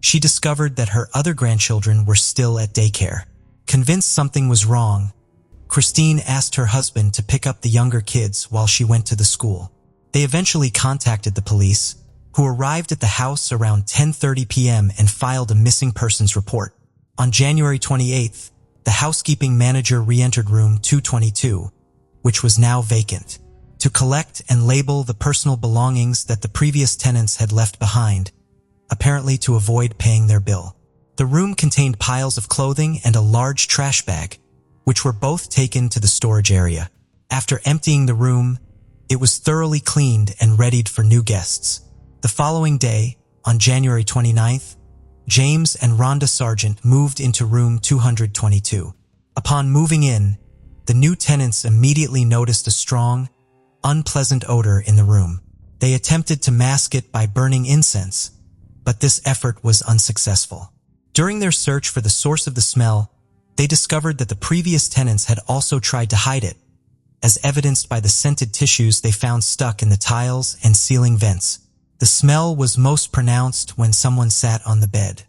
she discovered that her other grandchildren were still at daycare. Convinced something was wrong, Christine asked her husband to pick up the younger kids while she went to the school. They eventually contacted the police, who arrived at the house around 10:30 p.m. and filed a missing persons report. On January 28th, the housekeeping manager re-entered room 222, which was now vacant, to collect and label the personal belongings that the previous tenants had left behind, apparently to avoid paying their bill. The room contained piles of clothing and a large trash bag, which were both taken to the storage area. After emptying the room, It was thoroughly cleaned and readied for new guests. The following day, on January 29th, James and Rhonda Sargent moved into room 222. Upon moving in, the new tenants immediately noticed a strong, unpleasant odor in the room. They attempted to mask it by burning incense, but this effort was unsuccessful. During their search for the source of the smell, they discovered that the previous tenants had also tried to hide it, as evidenced by the scented tissues they found stuck in the tiles and ceiling vents. The smell was most pronounced when someone sat on the bed.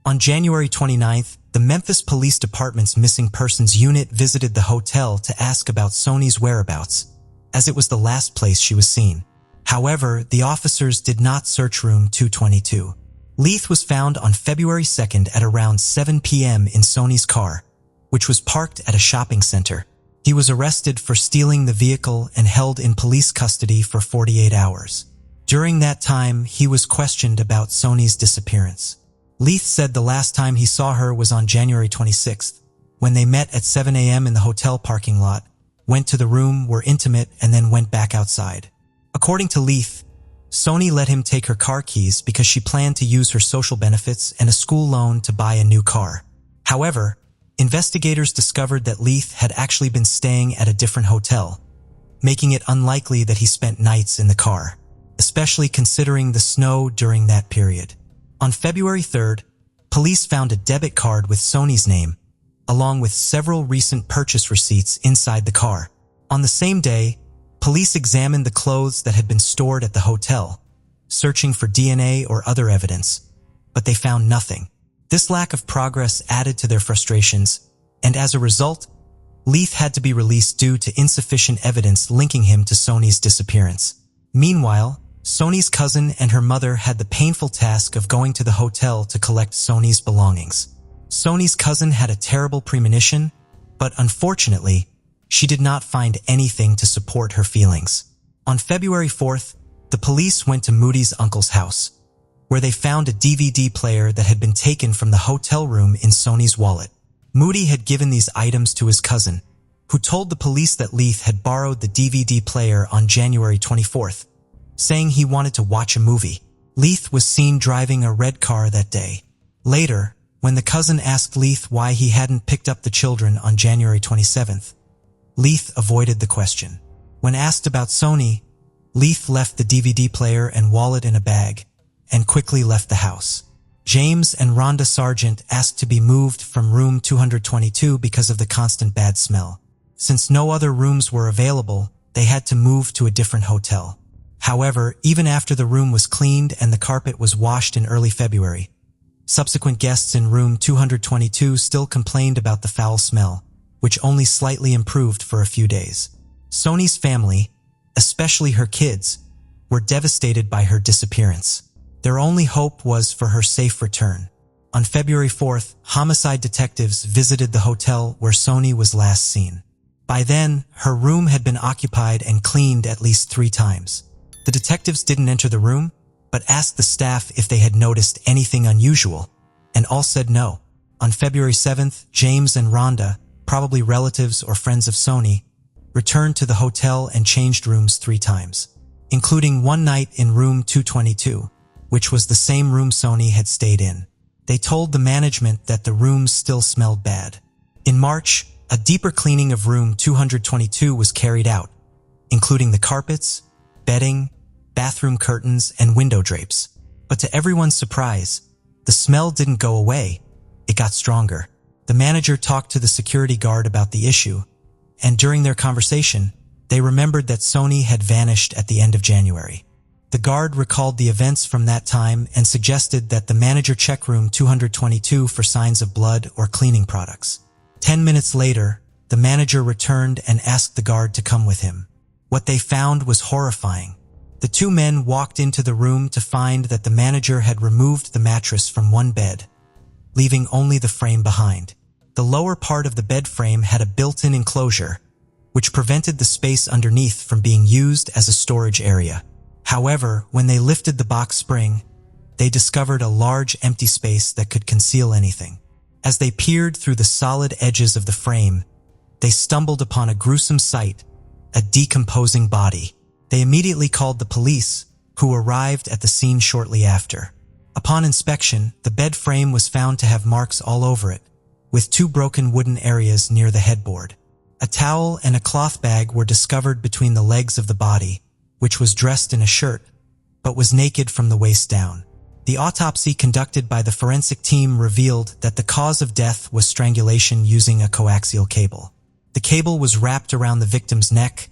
On January 29th, the Memphis Police Department's Missing Persons Unit visited the hotel to ask about Sony's whereabouts, as it was the last place she was seen. However, the officers did not search room 222. Leith was found on February 2nd at around 7 p.m. in Sony's car, which was parked at a shopping center. He was arrested for stealing the vehicle and held in police custody for 48 hours. During that time, he was questioned about Sony's disappearance. Leith said the last time he saw her was on January 26th, when they met at 7 a.m. in the hotel parking lot, went to the room, were intimate, and then went back outside. According to Leith, Sony let him take her car keys because she planned to use her social benefits and a school loan to buy a new car. However, investigators discovered that Leith had actually been staying at a different hotel, making it unlikely that he spent nights in the car, especially considering the snow during that period. On February 3rd, police found a debit card with Sony's name, along with several recent purchase receipts inside the car. On the same day, police examined the clothes that had been stored at the hotel, searching for DNA or other evidence, but they found nothing. This lack of progress added to their frustrations, and as a result, Leith had to be released due to insufficient evidence linking him to Sony's disappearance. Meanwhile, Sony's cousin and her mother had the painful task of going to the hotel to collect Sony's belongings. Sony's cousin had a terrible premonition, but unfortunately, she did not find anything to support her feelings. On February 4th, the police went to Moody's uncle's house, where they found a DVD player that had been taken from the hotel room in Sony's wallet. Moody had given these items to his cousin, who told the police that Leith had borrowed the DVD player on January 24th, saying he wanted to watch a movie. Leith was seen driving a red car that day. Later, when the cousin asked Leith why he hadn't picked up the children on January 27th, Leith avoided the question. When asked about Sony, Leith left the DVD player and wallet in a bag and quickly left the house. James and Rhonda Sargent asked to be moved from room 222 because of the constant bad smell. Since no other rooms were available, they had to move to a different hotel. However, even after the room was cleaned and the carpet was washed in early February, subsequent guests in room 222 still complained about the foul smell, which only slightly improved for a few days. Sony's family, especially her kids, were devastated by her disappearance. Their only hope was for her safe return. On February 4th, homicide detectives visited the hotel where Sony was last seen. By then, her room had been occupied and cleaned at least 3 times. The detectives didn't enter the room, but asked the staff if they had noticed anything unusual, and all said no. On February 7th, James and Rhonda, probably relatives or friends of Sony, returned to the hotel and changed rooms 3 times, including one night in room 222, which was the same room Sony had stayed in. They told the management that the rooms still smelled bad. In March, a deeper cleaning of room 222 was carried out, including the carpets, bedding, bathroom curtains, and window drapes. But to everyone's surprise, the smell didn't go away, it got stronger. The manager talked to the security guard about the issue, and during their conversation, they remembered that Sony had vanished at the end of January. The guard recalled the events from that time and suggested that the manager check room 222 for signs of blood or cleaning products. 10 minutes later, the manager returned and asked the guard to come with him. What they found was horrifying. The 2 men walked into the room to find that the manager had removed the mattress from one bed, leaving only the frame behind. The lower part of the bed frame had a built-in enclosure, which prevented the space underneath from being used as a storage area. However, when they lifted the box spring, they discovered a large empty space that could conceal anything. As they peered through the solid edges of the frame, they stumbled upon a gruesome sight, a decomposing body. They immediately called the police, who arrived at the scene shortly after. Upon inspection, the bed frame was found to have marks all over it, with 2 broken wooden areas near the headboard. A towel and a cloth bag were discovered between the legs of the body, which was dressed in a shirt, but was naked from the waist down. The autopsy conducted by the forensic team revealed that the cause of death was strangulation using a coaxial cable. The cable was wrapped around the victim's neck,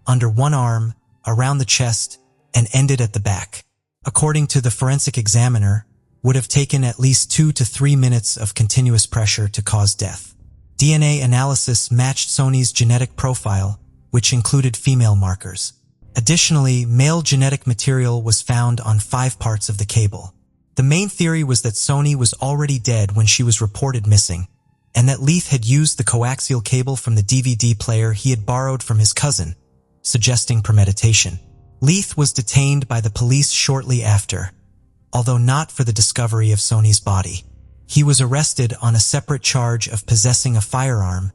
under one arm, around the chest, and ended at the back. According to the forensic examiner, would have taken at least 2 to 3 minutes of continuous pressure to cause death. DNA analysis matched Sony's genetic profile, which included female markers. Additionally, male genetic material was found on 5 parts of the cable. The main theory was that Sony was already dead when she was reported missing, and that Leith had used the coaxial cable from the DVD player he had borrowed from his cousin, suggesting premeditation. Leith was detained by the police shortly after, although not for the discovery of Sony's body. He was arrested on a separate charge of possessing a firearm,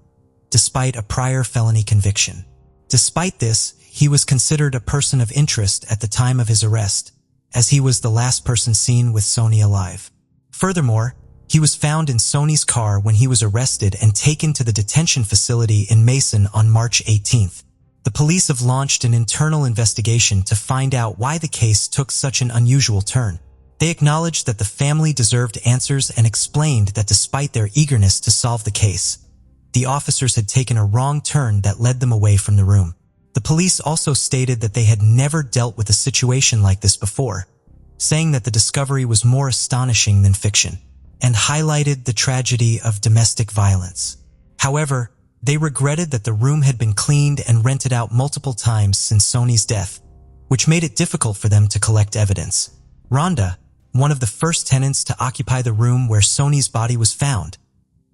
despite a prior felony conviction. Despite this, he was considered a person of interest at the time of his arrest, as he was the last person seen with Sony alive. Furthermore, he was found in Sony's car when he was arrested and taken to the detention facility in Mason on March 18th. The police have launched an internal investigation to find out why the case took such an unusual turn. They acknowledged that the family deserved answers and explained that despite their eagerness to solve the case, the officers had taken a wrong turn that led them away from the room. The police also stated that they had never dealt with a situation like this before, saying that the discovery was more astonishing than fiction, and highlighted the tragedy of domestic violence. However, they regretted that the room had been cleaned and rented out multiple times since Sony's death, which made it difficult for them to collect evidence. Rhonda, one of the first tenants to occupy the room where Sony's body was found,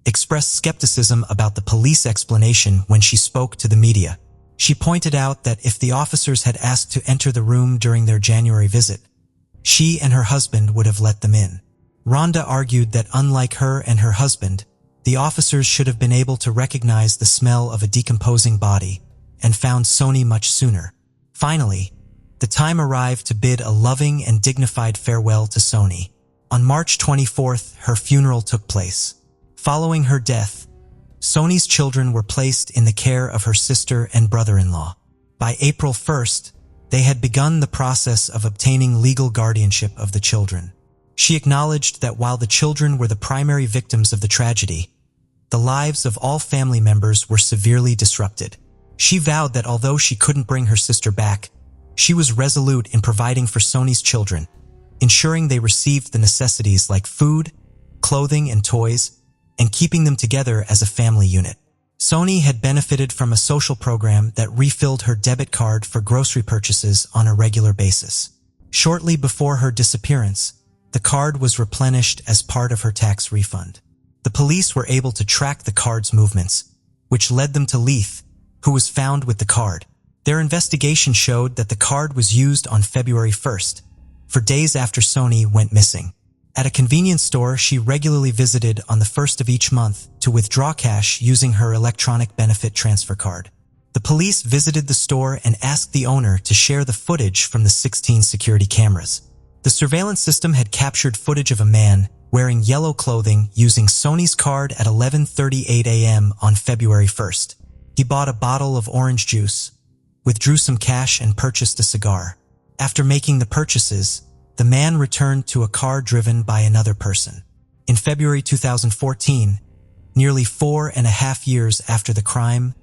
expressed skepticism about the police explanation when she spoke to the media. She pointed out that if the officers had asked to enter the room during their January visit, she and her husband would have let them in. Rhonda argued that unlike her and her husband, the officers should have been able to recognize the smell of a decomposing body and found Sony much sooner. Finally, the time arrived to bid a loving and dignified farewell to Sony. On March 24th, her funeral took place. Following her death, Sony's children were placed in the care of her sister and brother-in-law. By April 1st, they had begun the process of obtaining legal guardianship of the children. She acknowledged that while the children were the primary victims of the tragedy, the lives of all family members were severely disrupted. She vowed that although she couldn't bring her sister back, she was resolute in providing for Sony's children, ensuring they received the necessities like food, clothing, and toys, and keeping them together as a family unit. Sony had benefited from a social program that refilled her debit card for grocery purchases on a regular basis. Shortly before her disappearance, the card was replenished as part of her tax refund. The police were able to track the card's movements, which led them to Leith, who was found with the card. Their investigation showed that the card was used on February 1st, for days after Sony went missing. At a convenience store she regularly visited on the 1st of each month to withdraw cash using her electronic benefit transfer card. The police visited the store and asked the owner to share the footage from the 16 security cameras. The surveillance system had captured footage of a man wearing yellow clothing using Sony's card at 11:38 a.m. on February 1st. He bought a bottle of orange juice, withdrew some cash, and purchased a cigar. After making the purchases, the man returned to a car driven by another person. In February 2014, nearly 4.5 years after the crime,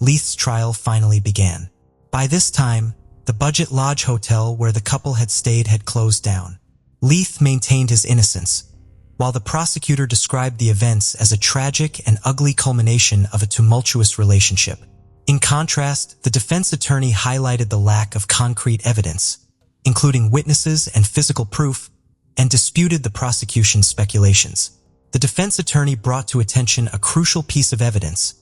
Leith's trial finally began. By this time, the Budget Lodge hotel where the couple had stayed had closed down. Leith maintained his innocence, while the prosecutor described the events as a tragic and ugly culmination of a tumultuous relationship. In contrast, the defense attorney highlighted the lack of concrete evidence, including witnesses and physical proof, and disputed the prosecution's speculations. The defense attorney brought to attention a crucial piece of evidence,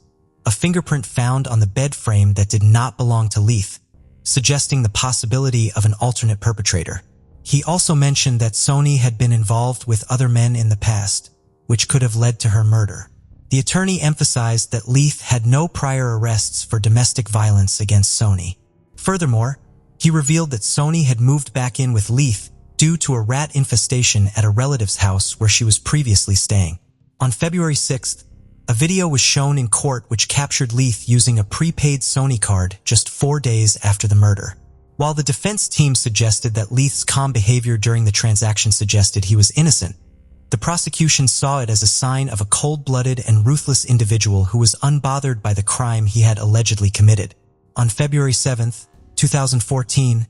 a fingerprint found on the bed frame that did not belong to Leith, suggesting the possibility of an alternate perpetrator. He also mentioned that Sony had been involved with other men in the past, which could have led to her murder. The attorney emphasized that Leith had no prior arrests for domestic violence against Sony. Furthermore, He revealed that Sony had moved back in with Leith due to a rat infestation at a relative's house where she was previously staying. On February 6th, a video was shown in court which captured Leith using a prepaid Sony card just 4 days after the murder. While the defense team suggested that Leith's calm behavior during the transaction suggested he was innocent, the prosecution saw it as a sign of a cold-blooded and ruthless individual who was unbothered by the crime he had allegedly committed. On February 7th, 2014,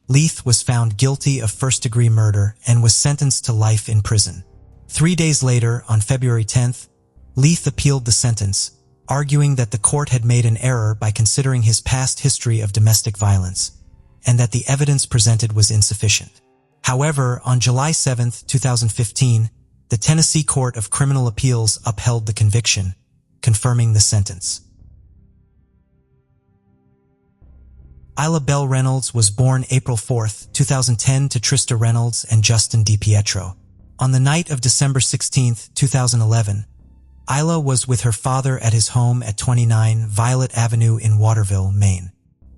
Leith was found guilty of first-degree murder and was sentenced to life in prison. 3 days later, on February 10th, Leith appealed the sentence, arguing that the court had made an error by considering his past history of domestic violence, and that the evidence presented was insufficient. However, on July 7, 2015, the Tennessee Court of Criminal Appeals upheld the conviction, confirming the sentence. Isa Bell Reynolds was born April 4, 2010 to Trista Reynolds and Justin DiPietro. On the night of December 16, 2011, Isa was with her father at his home at 29 Violet Avenue in Waterville, Maine.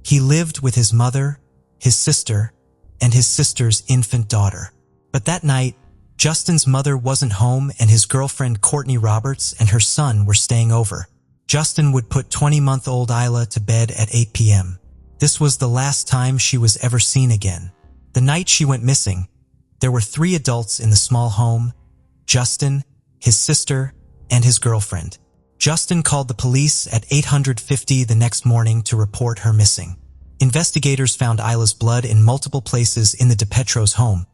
He lived with his mother, his sister, and his sister's infant daughter. But that night, Justin's mother wasn't home and his girlfriend Courtney Roberts and her son were staying over. Justin would put 20-month-old Isa to bed at 8 p.m. This was the last time she was ever seen again. The night she went missing, there were 3 adults in the small home: Justin, his sister, and his girlfriend. Justin called the police at 8:50 the next morning to report her missing. Investigators found Isa's blood in multiple places in the DiPietro's home,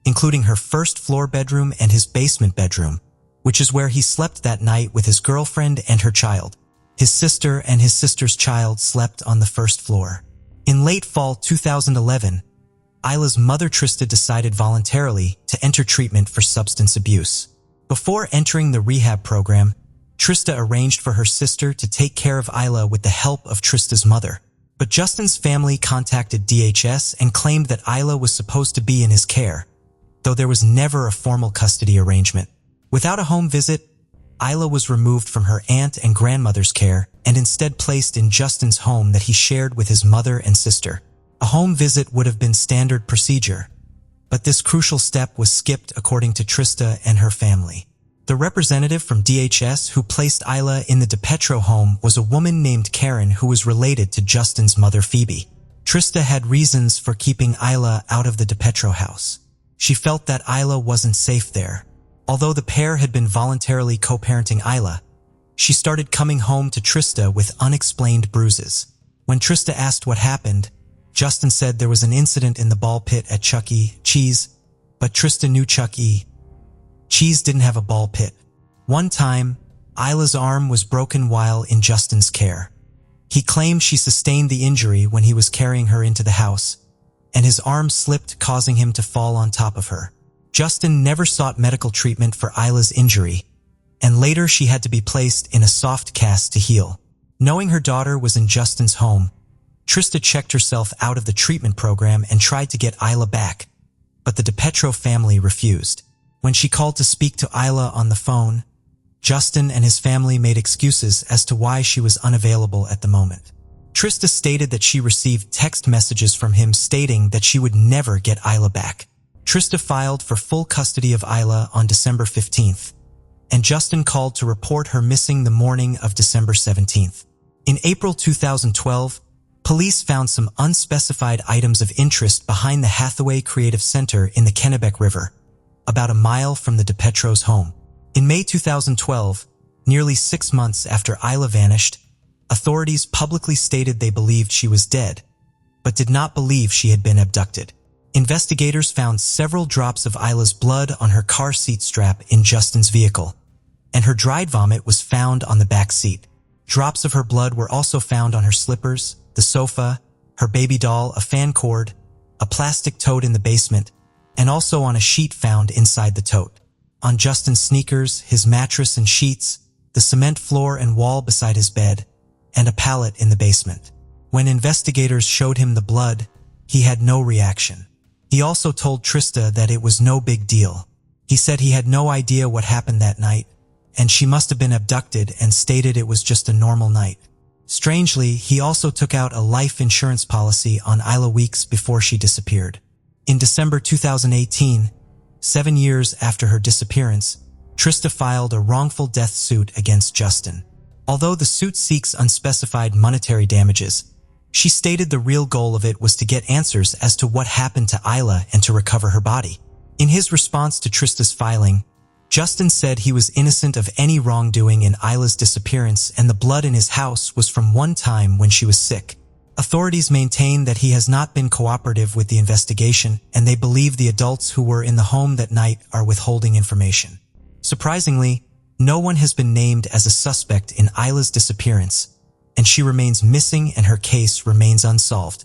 including her first-floor bedroom and his basement bedroom, which is where he slept that night with his girlfriend and her child. His sister and his sister's child slept on the first floor. In late fall 2011, Isa's mother Trista decided voluntarily to enter treatment for substance abuse. Before entering the rehab program, Trista arranged for her sister to take care of Isa with the help of Trista's mother. But Justin's family contacted DHS and claimed that Isa was supposed to be in his care, though there was never a formal custody arrangement. Without a home visit, Isa was removed from her aunt and grandmother's care and instead placed in Justin's home that he shared with his mother and sister. A home visit would have been standard procedure, but this crucial step was skipped according to Trista and her family. The representative from DHS who placed Isa in the DiPietro home was a woman named Karen who was related to Justin's mother Phoebe. Trista had reasons for keeping Isa out of the DiPietro house. She felt that Isa wasn't safe there. Although the pair had been voluntarily co-parenting Isa, she started coming home to Trista with unexplained bruises. When Trista asked what happened, Justin said there was an incident in the ball pit at Chuck E. Cheese, but Trista knew Chuck E. Cheese didn't have a ball pit. One time, Isa's arm was broken while in Justin's care. He claimed she sustained the injury when he was carrying her into the house, and his arm slipped, causing him to fall on top of her. Justin never sought medical treatment for Isa's injury, and later she had to be placed in a soft cast to heal. Knowing her daughter was in Justin's home, Trista checked herself out of the treatment program and tried to get Isa back, but the DiPietro family refused. When she called to speak to Isa on the phone, Justin and his family made excuses as to why she was unavailable at the moment. Trista stated that she received text messages from him stating that she would never get Isa back. Trista filed for full custody of Isa on December 15th, and Justin called to report her missing the morning of December 17th. In April 2012, police found some unspecified items of interest behind the Hathaway Creative Center in the Kennebec River, about a mile from the DiPietro's home. In May 2012, nearly 6 months after Isa vanished, authorities publicly stated they believed she was dead, but did not believe she had been abducted. Investigators found several drops of Isa's blood on her car seat strap in Justin's vehicle, and her dried vomit was found on the back seat. Drops of her blood were also found on her slippers, the sofa, her baby doll, a fan cord, a plastic tote in the basement, and also on a sheet found inside the tote. On Justin's sneakers, his mattress and sheets, the cement floor and wall beside his bed, and a pallet in the basement. When investigators showed him the blood, he had no reaction. He also told Trista that it was no big deal. He said he had no idea what happened that night, and she must have been abducted, and stated it was just a normal night. Strangely, he also took out a life insurance policy on Isla weeks before she disappeared. In December 2018, 7 years after her disappearance, Trista filed a wrongful death suit against Justin. Although the suit seeks unspecified monetary damages, she stated the real goal of it was to get answers as to what happened to Isla and to recover her body. In his response to Trista's filing, Justin said he was innocent of any wrongdoing in Isla's disappearance and the blood in his house was from one time when she was sick. Authorities maintain that he has not been cooperative with the investigation and they believe the adults who were in the home that night are withholding information. Surprisingly, no one has been named as a suspect in Isla's disappearance, and she remains missing and her case remains unsolved.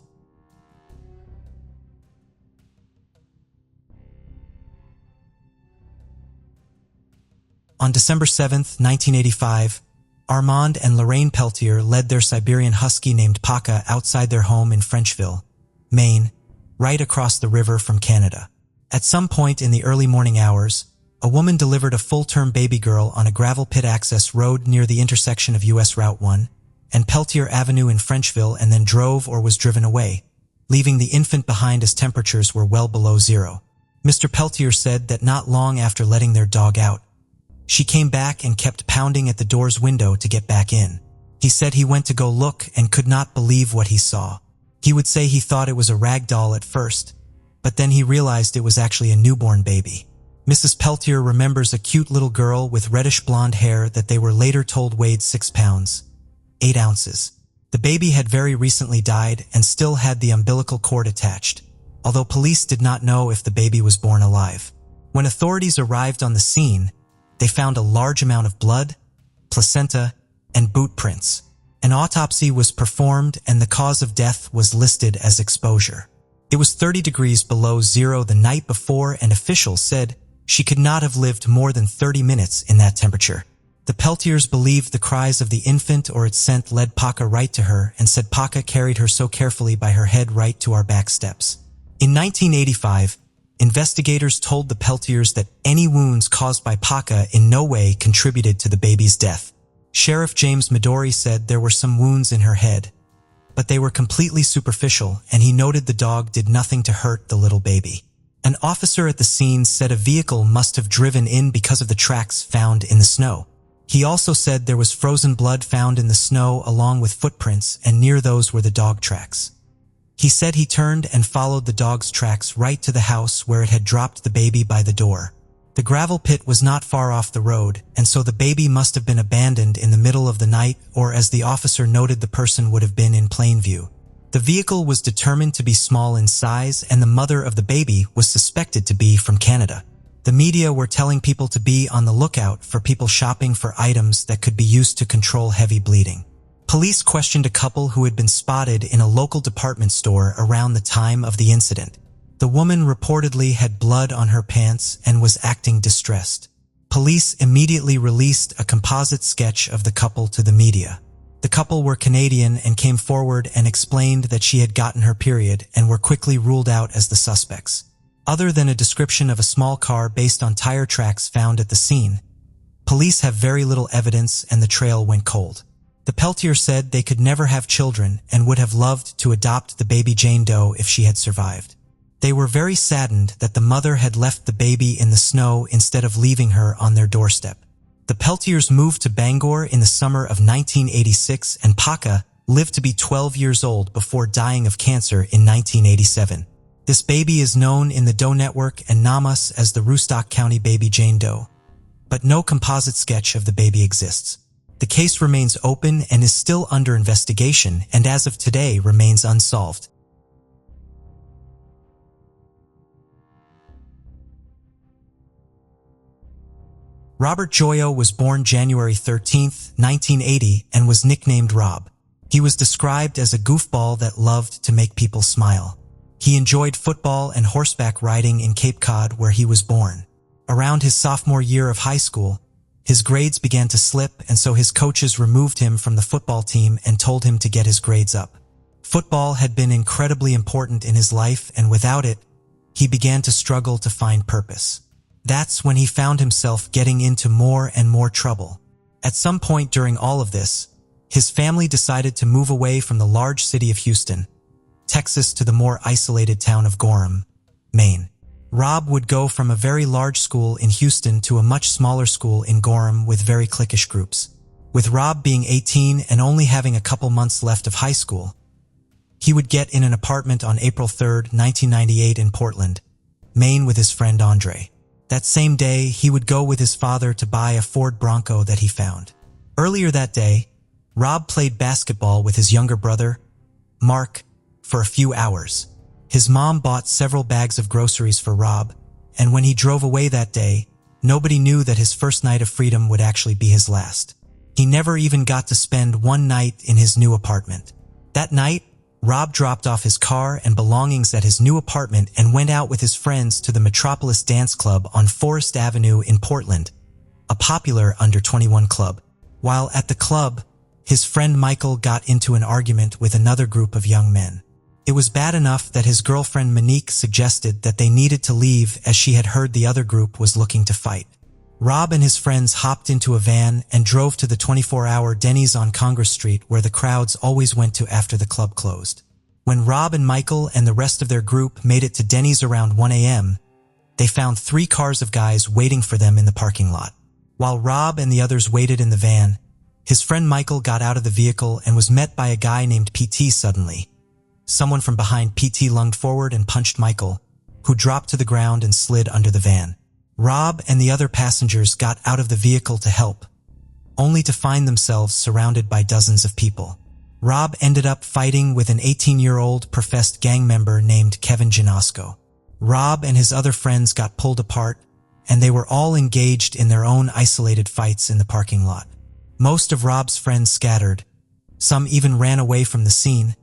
On December 7, 1985, Armand and Lorraine Peltier led their Siberian husky named Paka outside their home in Frenchville, Maine, right across the river from Canada. At some point in the early morning hours, a woman delivered a full-term baby girl on a gravel pit access road near the intersection of US Route 1 and Peltier Avenue in Frenchville and then drove or was driven away, leaving the infant behind as temperatures were well below zero. Mr. Peltier said that not long after letting their dog out, she came back and kept pounding at the door's window to get back in. He said he went to go look and could not believe what he saw. He would say he thought it was a rag doll at first, but then he realized it was actually a newborn baby. Mrs. Peltier remembers a cute little girl with reddish blonde hair that they were later told weighed 6 pounds, 8 ounces. The baby had very recently died and still had the umbilical cord attached, although police did not know if the baby was born alive. When authorities arrived on the scene, they found a large amount of blood, placenta, and boot prints. An autopsy was performed and the cause of death was listed as exposure. It was 30 degrees below zero the night before and officials said she could not have lived more than 30 minutes in that temperature. The Peltiers believed the cries of the infant or its scent led Paka right to her and said Paka carried her so carefully by her head right to our back steps. In 1985, investigators told the Peltiers that any wounds caused by Paka in no way contributed to the baby's death. Sheriff James Midori said there were some wounds in her head, but they were completely superficial and he noted the dog did nothing to hurt the little baby. An officer at the scene said a vehicle must have driven in because of the tracks found in the snow. He also said there was frozen blood found in the snow along with footprints and near those were the dog tracks. He said he turned and followed the dog's tracks right to the house where it had dropped the baby by the door. The gravel pit was not far off the road, and so the baby must have been abandoned in the middle of the night, or as the officer noted, the person would have been in plain view. The vehicle was determined to be small in size, and the mother of the baby was suspected to be from Canada. The media were telling people to be on the lookout for people shopping for items that could be used to control heavy bleeding. Police questioned a couple who had been spotted in a local department store around the time of the incident. The woman reportedly had blood on her pants and was acting distressed. Police immediately released a composite sketch of the couple to the media. The couple were Canadian and came forward and explained that she had gotten her period and were quickly ruled out as the suspects. Other than a description of a small car based on tire tracks found at the scene, police have very little evidence and the trail went cold. The Peltier said they could never have children and would have loved to adopt the baby Jane Doe if she had survived. They were very saddened that the mother had left the baby in the snow instead of leaving her on their doorstep. The Peltiers moved to Bangor in the summer of 1986 and Paka lived to be 12 years old before dying of cancer in 1987. This baby is known in the Doe network and Namas as the Rustock County baby Jane Doe, but no composite sketch of the baby exists. The case remains open and is still under investigation and as of today remains unsolved. Robert Joyo was born January 13, 1980 and was nicknamed Rob. He was described as a goofball that loved to make people smile. He enjoyed football and horseback riding in Cape Cod where he was born. Around his sophomore year of high school, his grades began to slip and so his coaches removed him from the football team and told him to get his grades up. Football had been incredibly important in his life and without it, he began to struggle to find purpose. That's when he found himself getting into more and more trouble. At some point during all of this, his family decided to move away from the large city of Houston, Texas, to the more isolated town of Gorham, Maine. Rob would go from a very large school in Houston to a much smaller school in Gorham with very cliquish groups. With Rob being 18 and only having a couple months left of high school, he would get in an apartment on April 3, 1998 in Portland, Maine with his friend Andre. That same day, he would go with his father to buy a Ford Bronco that he found. Earlier that day, Rob played basketball with his younger brother, Mark, for a few hours. His mom bought several bags of groceries for Rob, and when he drove away that day, nobody knew that his first night of freedom would actually be his last. He never even got to spend one night in his new apartment. That night, Rob dropped off his car and belongings at his new apartment and went out with his friends to the Metropolis Dance Club on Forest Avenue in Portland, a popular under-21 club. While at the club, his friend Michael got into an argument with another group of young men. It was bad enough that his girlfriend Monique suggested that they needed to leave as she had heard the other group was looking to fight. Rob and his friends hopped into a van and drove to the 24-hour Denny's on Congress Street where the crowds always went to after the club closed. When Rob and Michael and the rest of their group made it to Denny's around 1 a.m., they found 3 cars of guys waiting for them in the parking lot. While Rob and the others waited in the van, his friend Michael got out of the vehicle and was met by a guy named PT suddenly. Someone from behind PT lunged forward and punched Michael, who dropped to the ground and slid under the van. Rob and the other passengers got out of the vehicle to help, only to find themselves surrounded by dozens of people. Rob ended up fighting with an 18-year-old professed gang member named Kevin Janasco. Rob and his other friends got pulled apart, and they were all engaged in their own isolated fights in the parking lot. Most of Rob's friends scattered. Some even ran away from the scene,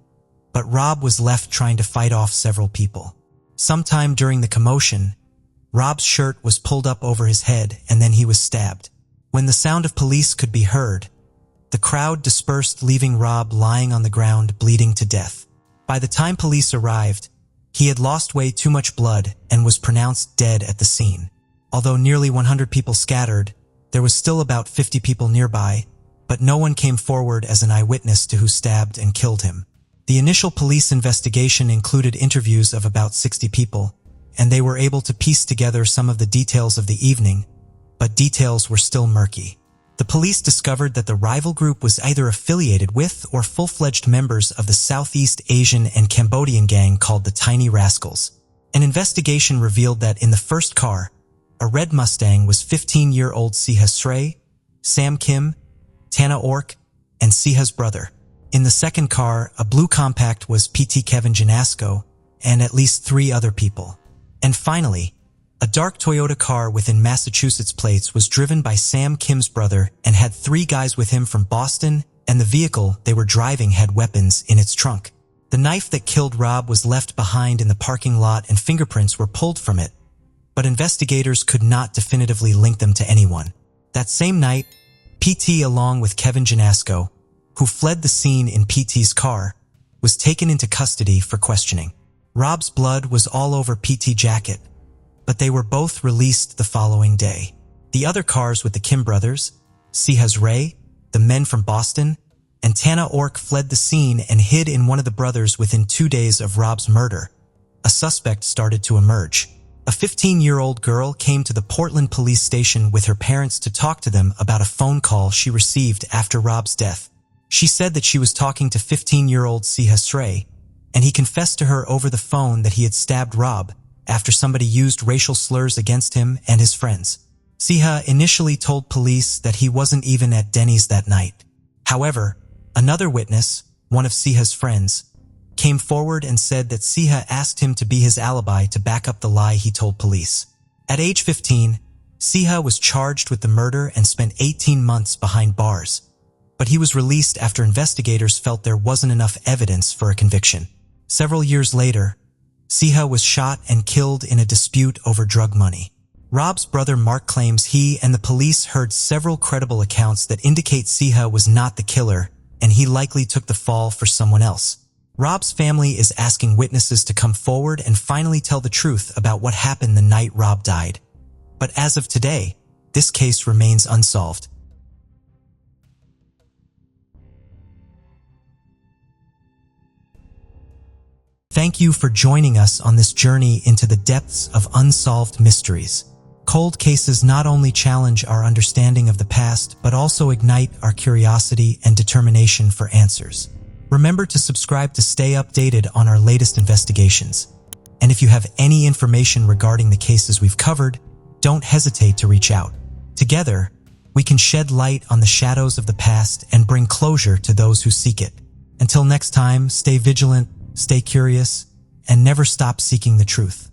but Rob was left trying to fight off several people. Sometime during the commotion, Rob's shirt was pulled up over his head and then he was stabbed. When the sound of police could be heard, the crowd dispersed, leaving Rob lying on the ground bleeding to death. By the time police arrived, he had lost way too much blood and was pronounced dead at the scene. Although nearly 100 people scattered, there was still about 50 people nearby, but no one came forward as an eyewitness to who stabbed and killed him. The initial police investigation included interviews of about 60 people, and they were able to piece together some of the details of the evening, but details were still murky. The police discovered that the rival group was either affiliated with or full-fledged members of the Southeast Asian and Cambodian gang called the Tiny Rascals. An investigation revealed that in the first car, a red Mustang, was 15-year-old Siha Srey, Sam Kim, Tana Ork, and Siha's brother. In the second car, a blue compact, was PT Kevin Janasco and at least 3 other people. And finally, a dark Toyota car within Massachusetts plates was driven by Sam Kim's brother and had 3 guys with him from Boston, and the vehicle they were driving had weapons in its trunk. The knife that killed Rob was left behind in the parking lot and fingerprints were pulled from it, but investigators could not definitively link them to anyone. That same night, PT, along with Kevin Janasco, who fled the scene in PT's car, was taken into custody for questioning. Rob's blood was all over PT's jacket, but they were both released the following day. The other cars with the Kim brothers, Siha's Ray, the men from Boston, and Tana Ork fled the scene and hid in one of the brothers within 2 days of Rob's murder. A suspect started to emerge. A 15-year-old girl came to the Portland police station with her parents to talk to them about a phone call she received after Rob's death. She said that she was talking to 15-year-old Siha Srey, and he confessed to her over the phone that he had stabbed Rob after somebody used racial slurs against him and his friends. Siha initially told police that he wasn't even at Denny's that night. However, another witness, one of Siha's friends, came forward and said that Siha asked him to be his alibi to back up the lie he told police. At age 15, Siha was charged with the murder and spent 18 months behind bars, but he was released after investigators felt there wasn't enough evidence for a conviction. Several years later, Siha was shot and killed in a dispute over drug money. Rob's brother Mark claims he and the police heard several credible accounts that indicate Siha was not the killer, and he likely took the fall for someone else. Rob's family is asking witnesses to come forward and finally tell the truth about what happened the night Rob died. But as of today, this case remains unsolved. Thank you for joining us on this journey into the depths of unsolved mysteries. Cold cases not only challenge our understanding of the past, but also ignite our curiosity and determination for answers. Remember to subscribe to stay updated on our latest investigations. And if you have any information regarding the cases we've covered, don't hesitate to reach out. Together, we can shed light on the shadows of the past and bring closure to those who seek it. Until next time, stay vigilant, stay curious, and never stop seeking the truth.